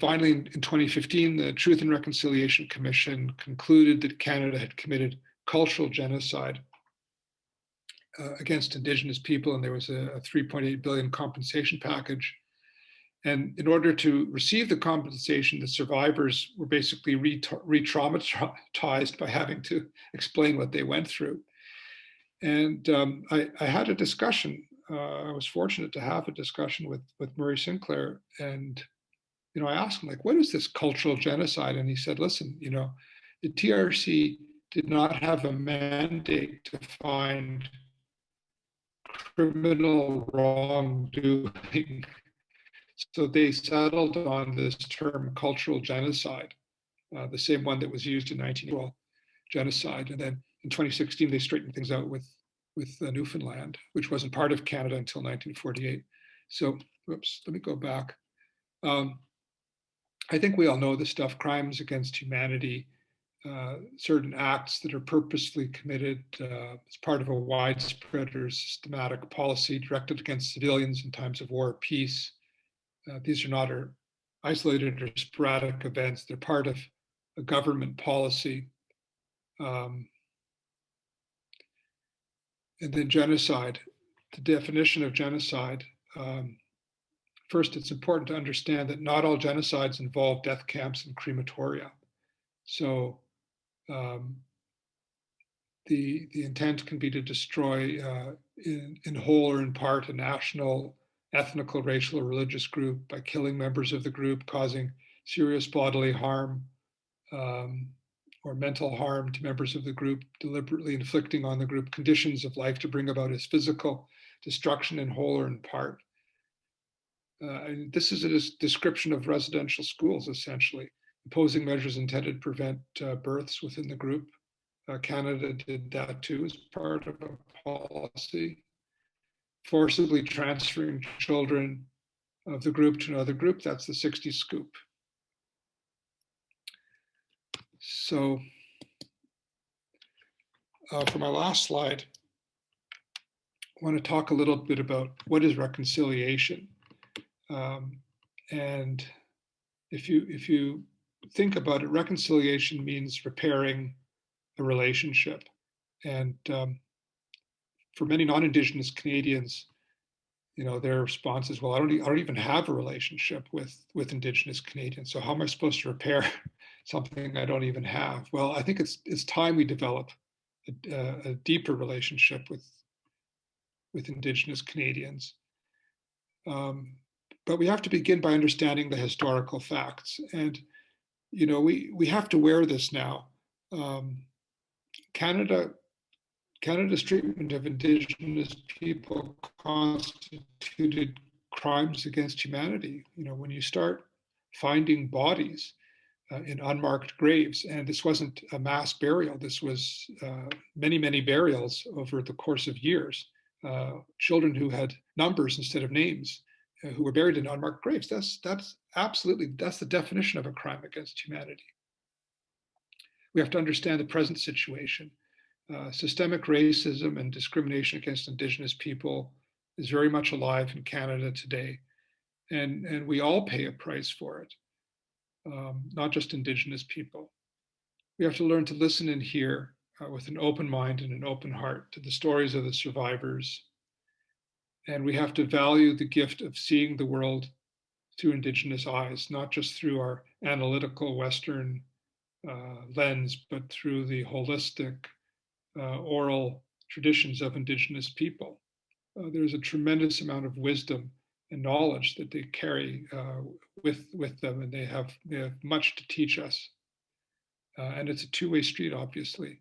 Finally, in 2015, the Truth and Reconciliation Commission concluded that Canada had committed cultural genocide against Indigenous people, and there was a $3.8 billion compensation package. And in order to receive the compensation, the survivors were basically re-traumatized by having to explain what they went through. And I had a discussion. I was fortunate to have a discussion with Murray Sinclair, and I asked him, like, what is this cultural genocide? And he said, listen, the TRC did not have a mandate to find criminal wrongdoing. So they settled on this term cultural genocide, the same one that was used in 1912, genocide. And then in 2016, they straightened things out with Newfoundland, which wasn't part of Canada until 1948. So, whoops, let me go back. I think we all know this stuff: crimes against humanity, certain acts that are purposefully committed as part of a widespread or systematic policy directed against civilians in times of war or peace. These are not isolated or sporadic events. They're part of a government policy. And then genocide. definition of genocide, first, it's important to understand that not all genocides involve death camps and crematoria. So the intent can be to destroy in whole or in part a national, ethnical, racial, or religious group by killing members of the group, causing serious bodily harm or mental harm to members of the group, deliberately inflicting on the group conditions of life to bring about its physical destruction in whole or in part. And this is a description of residential schools, essentially, imposing measures intended to prevent births within the group. Canada did that too as part of a policy. Forcibly transferring children of the group to another group, that's the 60 scoop. So for my last slide, I want to talk a little bit about what is reconciliation. And if you think about it, reconciliation means repairing a relationship. And for many non-Indigenous Canadians, you know, their response is, well, I don't even have a relationship with Indigenous Canadians. So how am I supposed to repair something I don't even have? Well, I think it's time we develop a deeper relationship with Indigenous Canadians. But we have to begin by understanding the historical facts. And, you know, we have to wear this now. Canada's treatment of Indigenous people constituted crimes against humanity. You know, when you start finding bodies in unmarked graves, and this wasn't a mass burial, this was many, many burials over the course of years, children who had numbers instead of names, who were buried in unmarked graves. That's absolutely, that's the definition of a crime against humanity. We have to understand the present situation. Systemic racism and discrimination against Indigenous people is very much alive in Canada today. And we all pay a price for it, not just Indigenous people. We have to learn to listen and hear with an open mind and an open heart to the stories of the survivors. And we have to value the gift of seeing the world through Indigenous eyes, not just through our analytical Western lens, but through the holistic oral traditions of Indigenous people. There's a tremendous amount of wisdom and knowledge that they carry with them, and they have much to teach us. And it's a two-way street, obviously.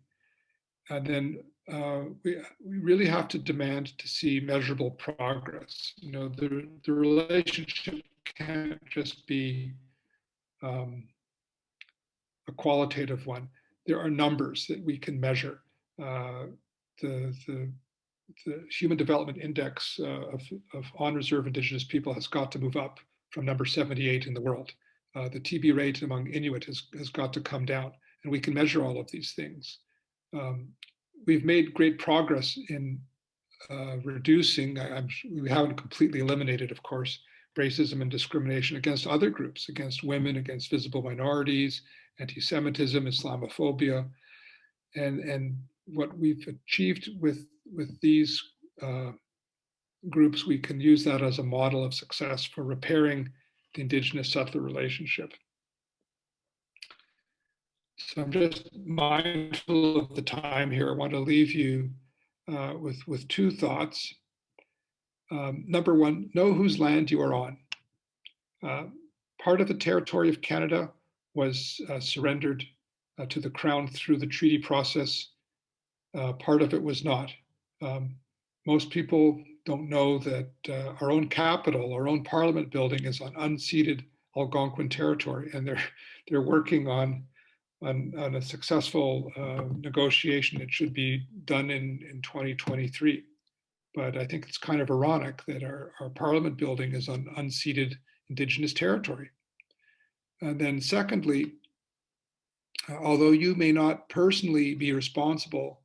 And then we really have to demand to see measurable progress. You know, the relationship can't just be a qualitative one. There are numbers that we can measure. The Human Development Index of on-reserve Indigenous people has got to move up from number 78 in the world. The TB rate among Inuit has got to come down, and we can measure all of these things. We've made great progress in reducing, we haven't completely eliminated, of course, racism and discrimination against other groups, against women, against visible minorities, anti-Semitism, Islamophobia. And what we've achieved with these groups, we can use that as a model of success for repairing the Indigenous settler relationship. So I'm just mindful of the time here. I want to leave you with two thoughts. Number one, know whose land you are on. Part of the territory of Canada was surrendered to the Crown through the treaty process. Part of it was not. Most people don't know that our own capital, our own parliament building is on unceded Algonquin territory, and they're working on a successful negotiation. It should be done in 2023. But I think it's kind of ironic that our parliament building is on unceded Indigenous territory. And then secondly, although you may not personally be responsible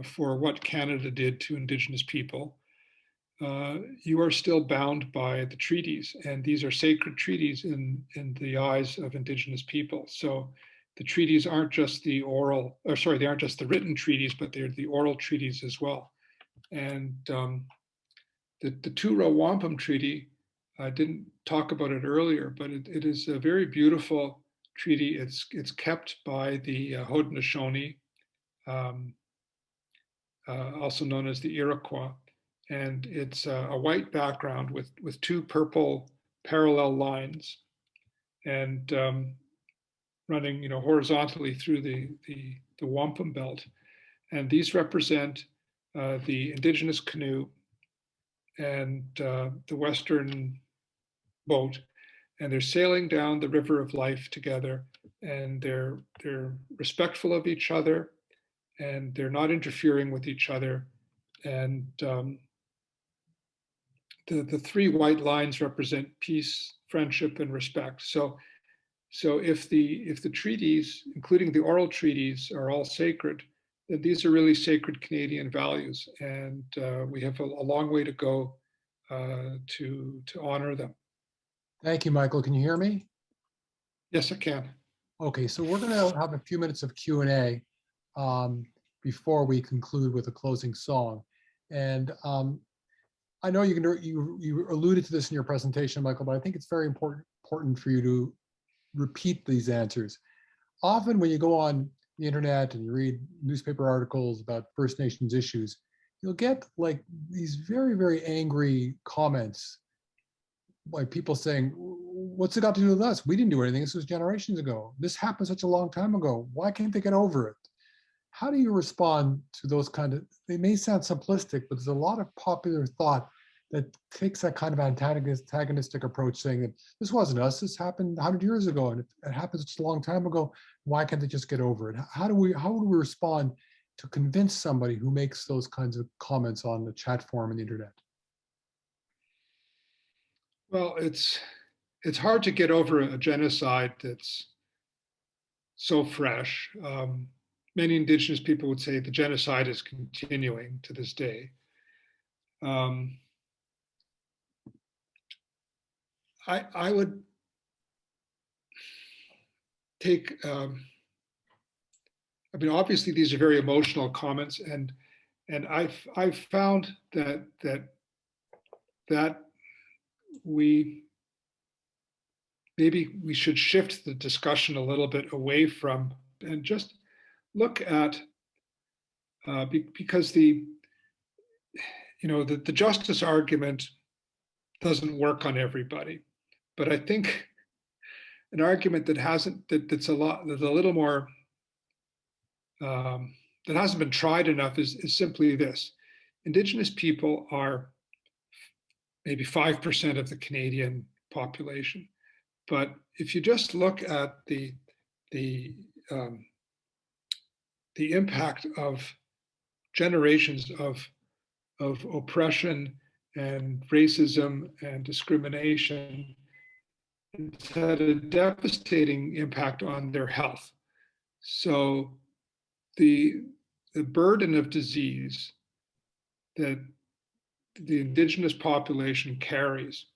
for what Canada did to Indigenous people, you are still bound by the treaties, and these are sacred treaties in the eyes of Indigenous people. So the treaties aren't just the oral, they aren't just the written treaties, but they're the oral treaties as well. And the Two-Row Wampum Treaty, I didn't talk about it earlier, but it is a very beautiful treaty. It's kept by the Haudenosaunee, also known as the Iroquois, and it's a white background with two purple parallel lines, and running, horizontally through the wampum belt, and these represent the indigenous canoe and the Western boat, and they're sailing down the river of life together, and they're respectful of each other, and they're not interfering with each other, and the three white lines represent peace, friendship, and respect. So if the treaties, including the oral treaties, are all sacred, then these are really sacred Canadian values, and we have a long way to go to honor them. Thank you, Michael. Can you hear me? Yes, I can. Okay, so we're going to have a few minutes of Q&A before we conclude with a closing song. And I know you alluded to this in your presentation, Michael, but I think it's very important for you to repeat these answers. Often when you go on the internet and you read newspaper articles about First Nations issues, you'll get like these very, very angry comments, like people saying, what's it got to do with us? We didn't do anything. This was generations ago. This happened such a long time ago. Why can't they get over it? How do you respond to those kind of, they may sound simplistic, but there's a lot of popular thought that takes that kind of antagonistic approach, saying that this wasn't us, this happened 100 years ago, and it happened such a long time ago. Why can't they just get over it? How would we respond to convince somebody who makes those kinds of comments on the chat forum and the internet? Well, it's hard to get over a genocide that's so fresh. Many Indigenous people would say the genocide is continuing to this day. I would take, obviously these are very emotional comments, and I've found that maybe we should shift the discussion a little bit away from and just look at because the justice argument doesn't work on everybody, but I think an argument that hasn't been tried enough is simply this: Indigenous people are maybe 5% of the Canadian population, but if you just look at the impact of generations of oppression and racism and discrimination, it's had a devastating impact on their health. So the burden of disease that the Indigenous population carries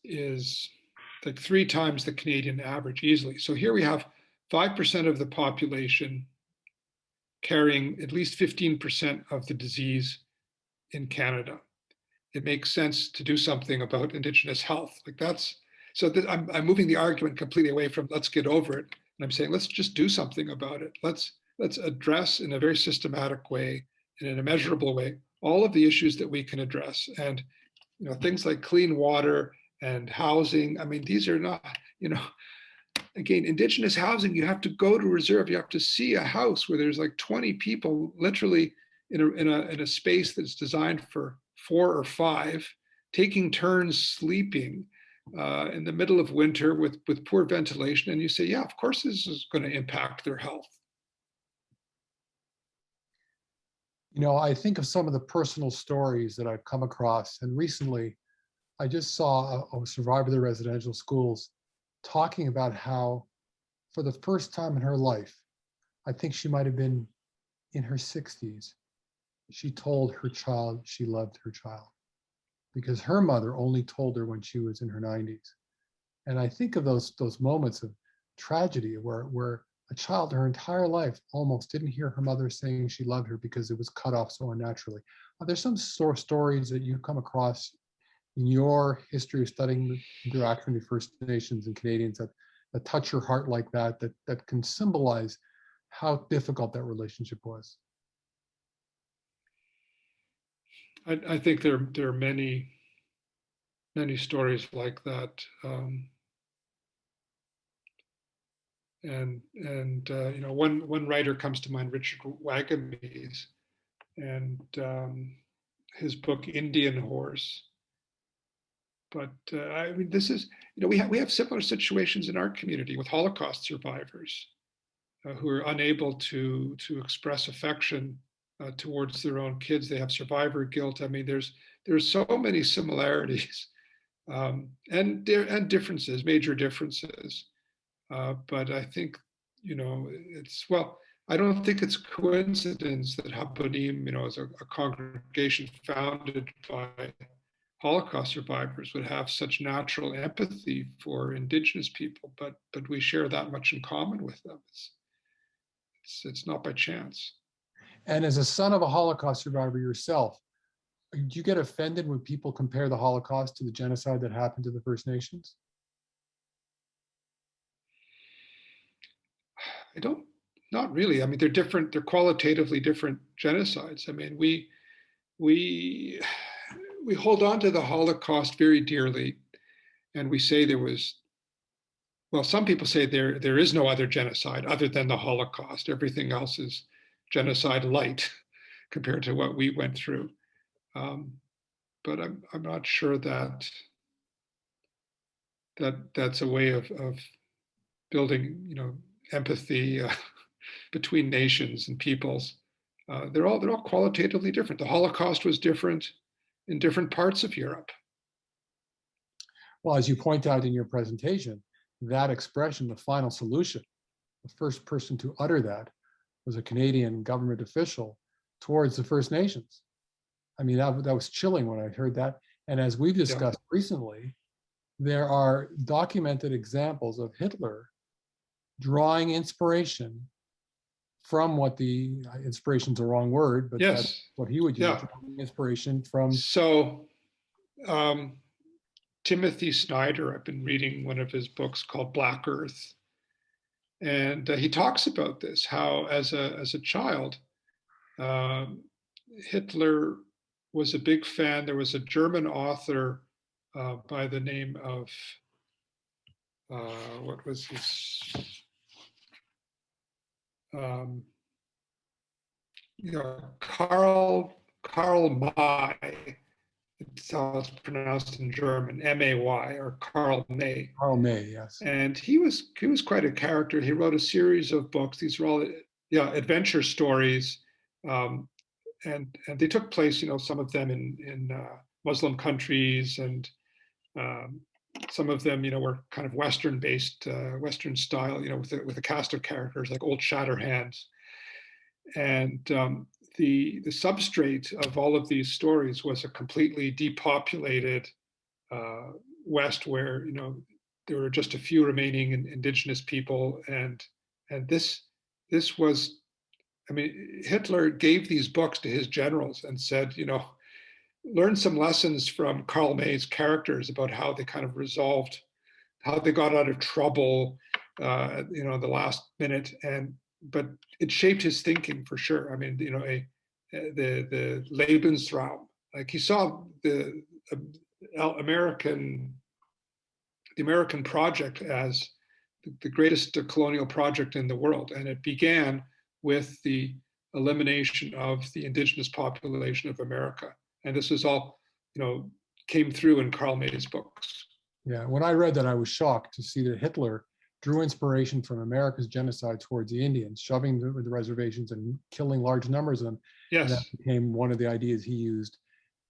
is like 3 times the Canadian average easily. So here we have 5% of the population carrying at least 15% of the disease in Canada. It makes sense to do something about Indigenous health. I'm moving the argument completely away from let's get over it. And I'm saying, let's just do something about it. Let's address in a very systematic way and in a measurable way all of the issues that we can address. And things like clean water and housing. I mean, these are not, again, Indigenous housing, you have to go to reserve, you have to see a house where there's like 20 people literally in a space that's designed for 4 or 5, taking turns sleeping in the middle of winter with poor ventilation. And you say, yeah, of course this is going to impact their health. I think of some of the personal stories that I've come across, and recently I just saw a survivor of the residential schools talking about how for the first time in her life, I think she might have been in her 60s, she told her child she loved her child, because her mother only told her when she was in her 90s. And I think of those moments of tragedy where a child her entire life almost didn't hear her mother saying she loved her because it was cut off so unnaturally. There's some stories that you come across in your history of studying the interaction with First Nations and Canadians that touch your heart like that can symbolize how difficult that relationship was? I think there are many stories like that, and you know, one writer comes to mind, Richard Wagamese, and his book Indian Horse. But I mean, this is, you know, we have similar situations in our community with Holocaust survivors who are unable to express affection towards their own kids. They have survivor guilt. I mean, there's so many similarities and differences, major differences. But I think, you know, well, I don't think it's coincidence that Habonim, you know, as a congregation founded by Holocaust survivors, would have such natural empathy for Indigenous people, but we share that much in common with them. It's not by chance. And as a son of a Holocaust survivor yourself, do you get offended when people compare the Holocaust to the genocide that happened to the First Nations? I don't, not really. I mean, they're different, they're qualitatively different genocides. I mean, we hold on to the Holocaust very dearly, and we say there was, well, some people say there is no other genocide other than the Holocaust. Everything else is genocide light compared to what we went through. But I'm not sure that that's a way of building, you know, empathy between nations and peoples. They're all qualitatively different. The Holocaust was different in different parts of Europe. Well, as you point out in your presentation, that expression, the final solution, the first person to utter that was a Canadian government official towards the First Nations. I mean, that was chilling when I heard that. And as we've discussed recently, there are documented examples of Hitler drawing inspiration from what inspiration's the wrong word, but yes, that's what he would use, inspiration from. So Timothy Snyder, I've been reading one of his books called Black Earth. And he talks about this, how as a child, Hitler was a big fan. There was a German author by the name of, what was his, you know, Karl May. It's how it's pronounced in German, M-A-Y, or Karl May. Karl May, yes. And he was quite a character. He wrote a series of books. These were all, adventure stories, and they took place, you know, some of them in Muslim countries, and some of them, you know, were kind of Western-based, Western style, you know, with a cast of characters like Old Shatterhands. And the substrate of all of these stories was a completely depopulated West, where, you know, there were just a few remaining Indigenous people, and this was, I mean, Hitler gave these books to his generals and said, you know, learn some lessons from Karl May's characters about how they kind of resolved, how they got out of trouble, you know, the last minute, but it shaped his thinking for sure. I mean, you know, the Lebensraum, like he saw the American project as the greatest colonial project in the world, and it began with the elimination of the Indigenous population of America. And this was all, you know, came through in Karl May's books. Yeah, when I read that, I was shocked to see that Hitler drew inspiration from America's genocide towards the Indians, shoving the reservations and killing large numbers of them. Yes. And that became one of the ideas he used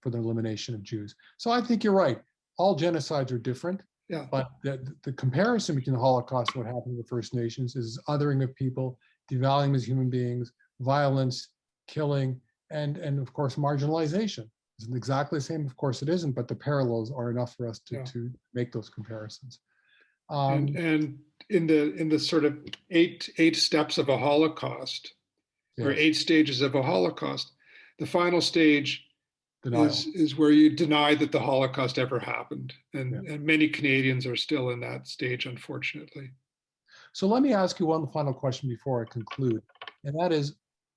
for the elimination of Jews. So I think you're right. All genocides are different. Yeah. But the comparison between the Holocaust and what happened to the First Nations is othering of people, devaluing them as human beings, violence, killing, and of course, marginalization. Isn't exactly the same? Of course it isn't, but the parallels are enough for us to make those comparisons. And in the sort of eight steps of a Holocaust, or Yes, 8 stages of a Holocaust, the final stage denial. is where you deny that the Holocaust ever happened. And, Yeah. and many Canadians are still in that stage, unfortunately. So let me ask you one final question before I conclude, and that is,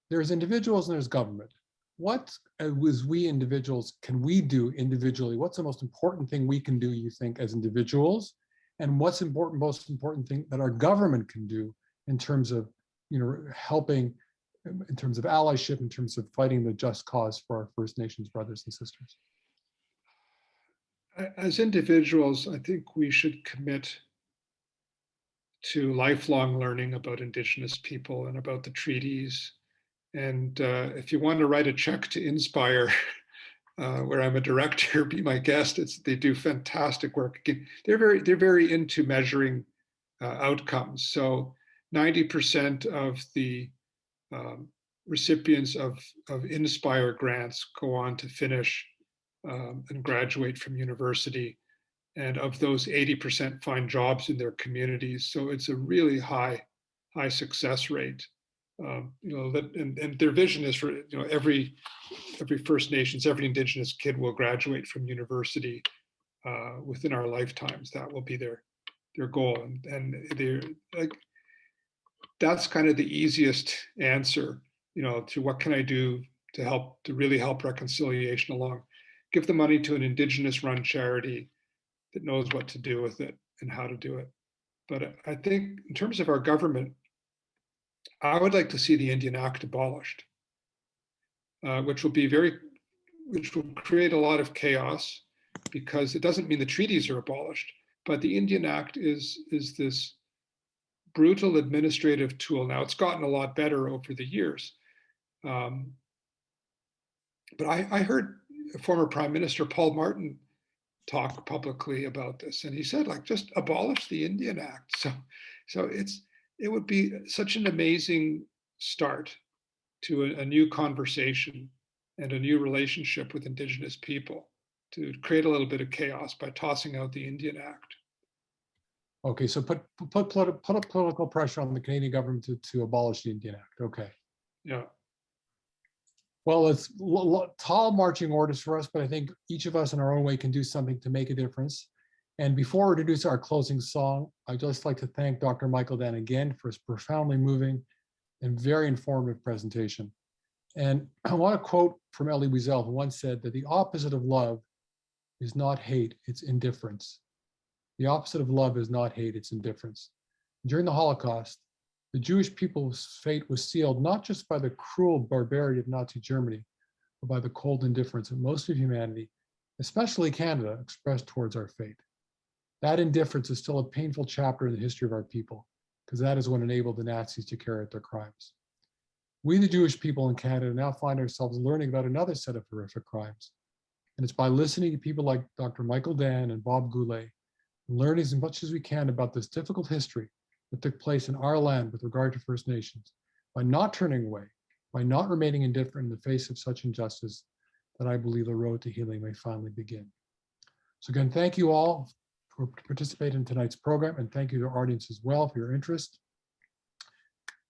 there's individuals and there's government. What, as we individuals, can we do individually? What's the most important thing we can do, you think, as individuals? And what's most important thing that our government can do in terms of, helping, in terms of allyship, in terms of fighting the just cause for our First Nations brothers and sisters? As individuals, I think we should commit to lifelong learning about Indigenous people and about the treaties. And if you want to write a check to Inspire, where I'm a director, be my guest. They do fantastic work. Again, they're very into measuring outcomes. So 90% of the recipients of Inspire grants go on to finish and graduate from university. And of those, 80% find jobs in their communities. So it's a really high success rate. And their vision is for every First Nations, every Indigenous kid will graduate from university within our lifetimes. That will be their goal, and they're like, that's kind of the easiest answer, to what can I do to really help reconciliation along. Give the money to an Indigenous-run charity that knows what to do with it and how to do it. But I think in terms of our government, I would like to see the Indian Act abolished, which will create a lot of chaos, because it doesn't mean the treaties are abolished, but the Indian Act is this brutal administrative tool. Now, it's gotten a lot better over the years. But I heard former Prime Minister Paul Martin talk publicly about this, and he said, like, just abolish the Indian Act. So it would be such an amazing start to a new conversation and a new relationship with Indigenous people, to create a little bit of chaos by tossing out the Indian Act. Okay, so put political pressure on the Canadian government to abolish the Indian Act. Okay. Yeah. Well, it's tall marching orders for us, but I think each of us in our own way can do something to make a difference. And before we introduce our closing song, I'd just like to thank Dr. Michael Dan again for his profoundly moving and very informative presentation. And I want to quote from Elie Wiesel, who once said that the opposite of love is not hate, it's indifference. The opposite of love is not hate, it's indifference. During the Holocaust, the Jewish people's fate was sealed not just by the cruel barbarity of Nazi Germany, but by the cold indifference of most of humanity, especially Canada, expressed towards our fate. That indifference is still a painful chapter in the history of our people, because that is what enabled the Nazis to carry out their crimes. We, the Jewish people in Canada, now find ourselves learning about another set of horrific crimes. And it's by listening to people like Dr. Michael Dan and Bob Goulet, and learning as much as we can about this difficult history that took place in our land with regard to First Nations, by not turning away, by not remaining indifferent in the face of such injustice, that I believe the road to healing may finally begin. So again, thank you all for participating in tonight's program, and thank you to our audience as well for your interest.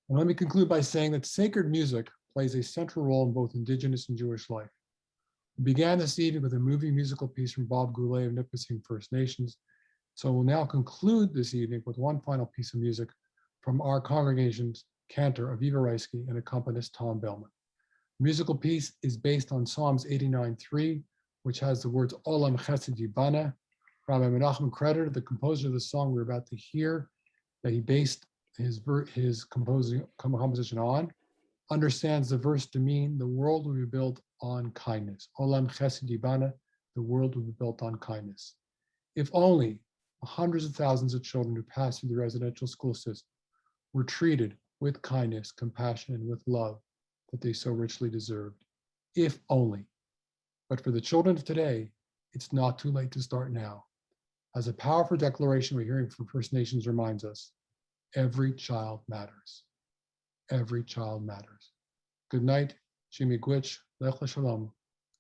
And let me conclude by saying that sacred music plays a central role in both Indigenous and Jewish life. We began this evening with a moving musical piece from Bob Goulet of Nipissing First Nations. So we'll now conclude this evening with one final piece of music from our congregation's cantor, Aviva Reisky, and accompanist Tom Bellman. The musical piece is based on Psalms 89:3, which has the words Olam Chesed Yibana. Rabbi Menachem credited the composer of the song we're about to hear, that he based his composition on, understands the verse to mean the world will be built on kindness. Olam Chesed Yibana, the world will be built on kindness. If only hundreds of thousands of children who pass through the residential school system were treated with kindness, compassion, and with love that they so richly deserved. If only. But for the children of today, it's not too late to start now. As a powerful declaration we're hearing from First Nations reminds us, every child matters. Every child matters. Good night, Shimi Gwich, Lech Shalom,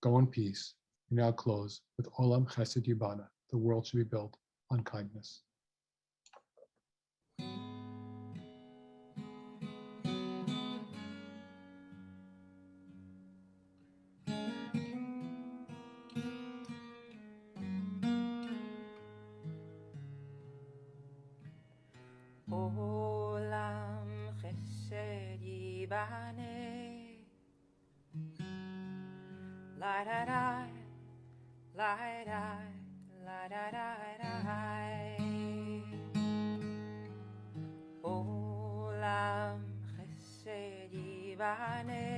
go in peace. We now close with Olam Chesed Yibana, the world should be built on kindness. la da da, la da, la da da da. Olam chesed yivane,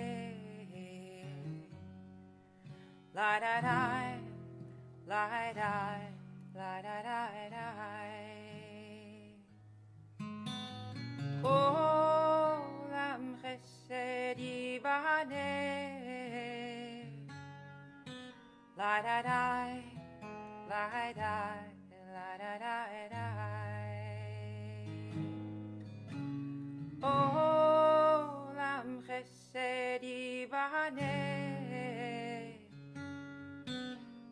la da da, la da, la da da da. Olam chesed yivane, la da da, la da, la da da da. Olam chesed yivane,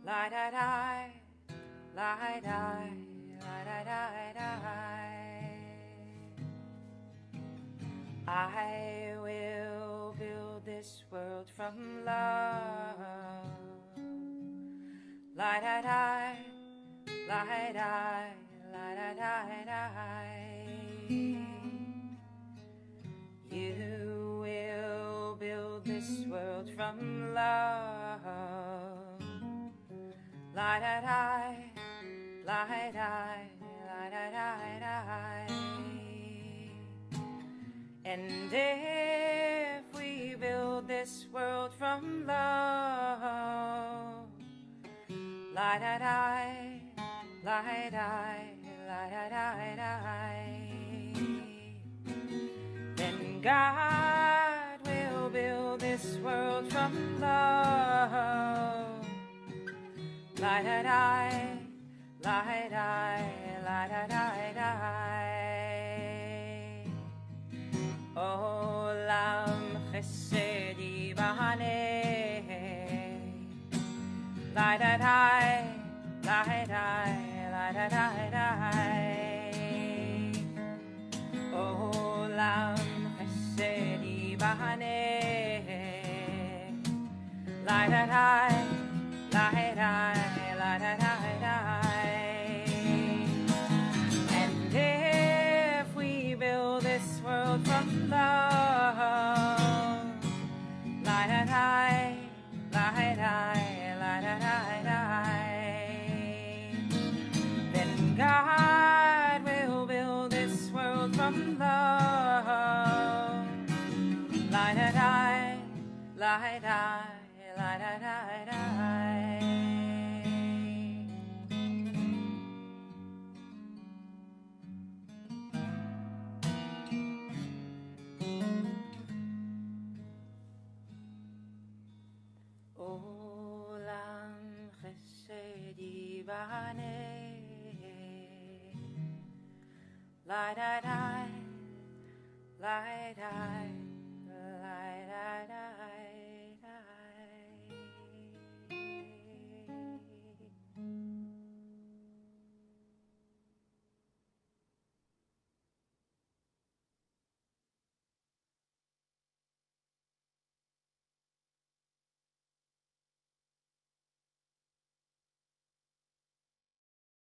la da da, la da, la da da da. I will build this world from love. La da da, la da, la da da da. You will build this world from love. La da da, la da, la da da da. And if we build this world from love, la da da, la da, la da da da, then God will build this world from love. La da da, la da, la da da da. Olam chesed yivane, la da da, la da, la da da da. Olam chesed yivane, la da da, la da, la da da da. And if we build this world from love, la da da, la da, la da da da, then God will build this world from love. La da da, la da, la da da da.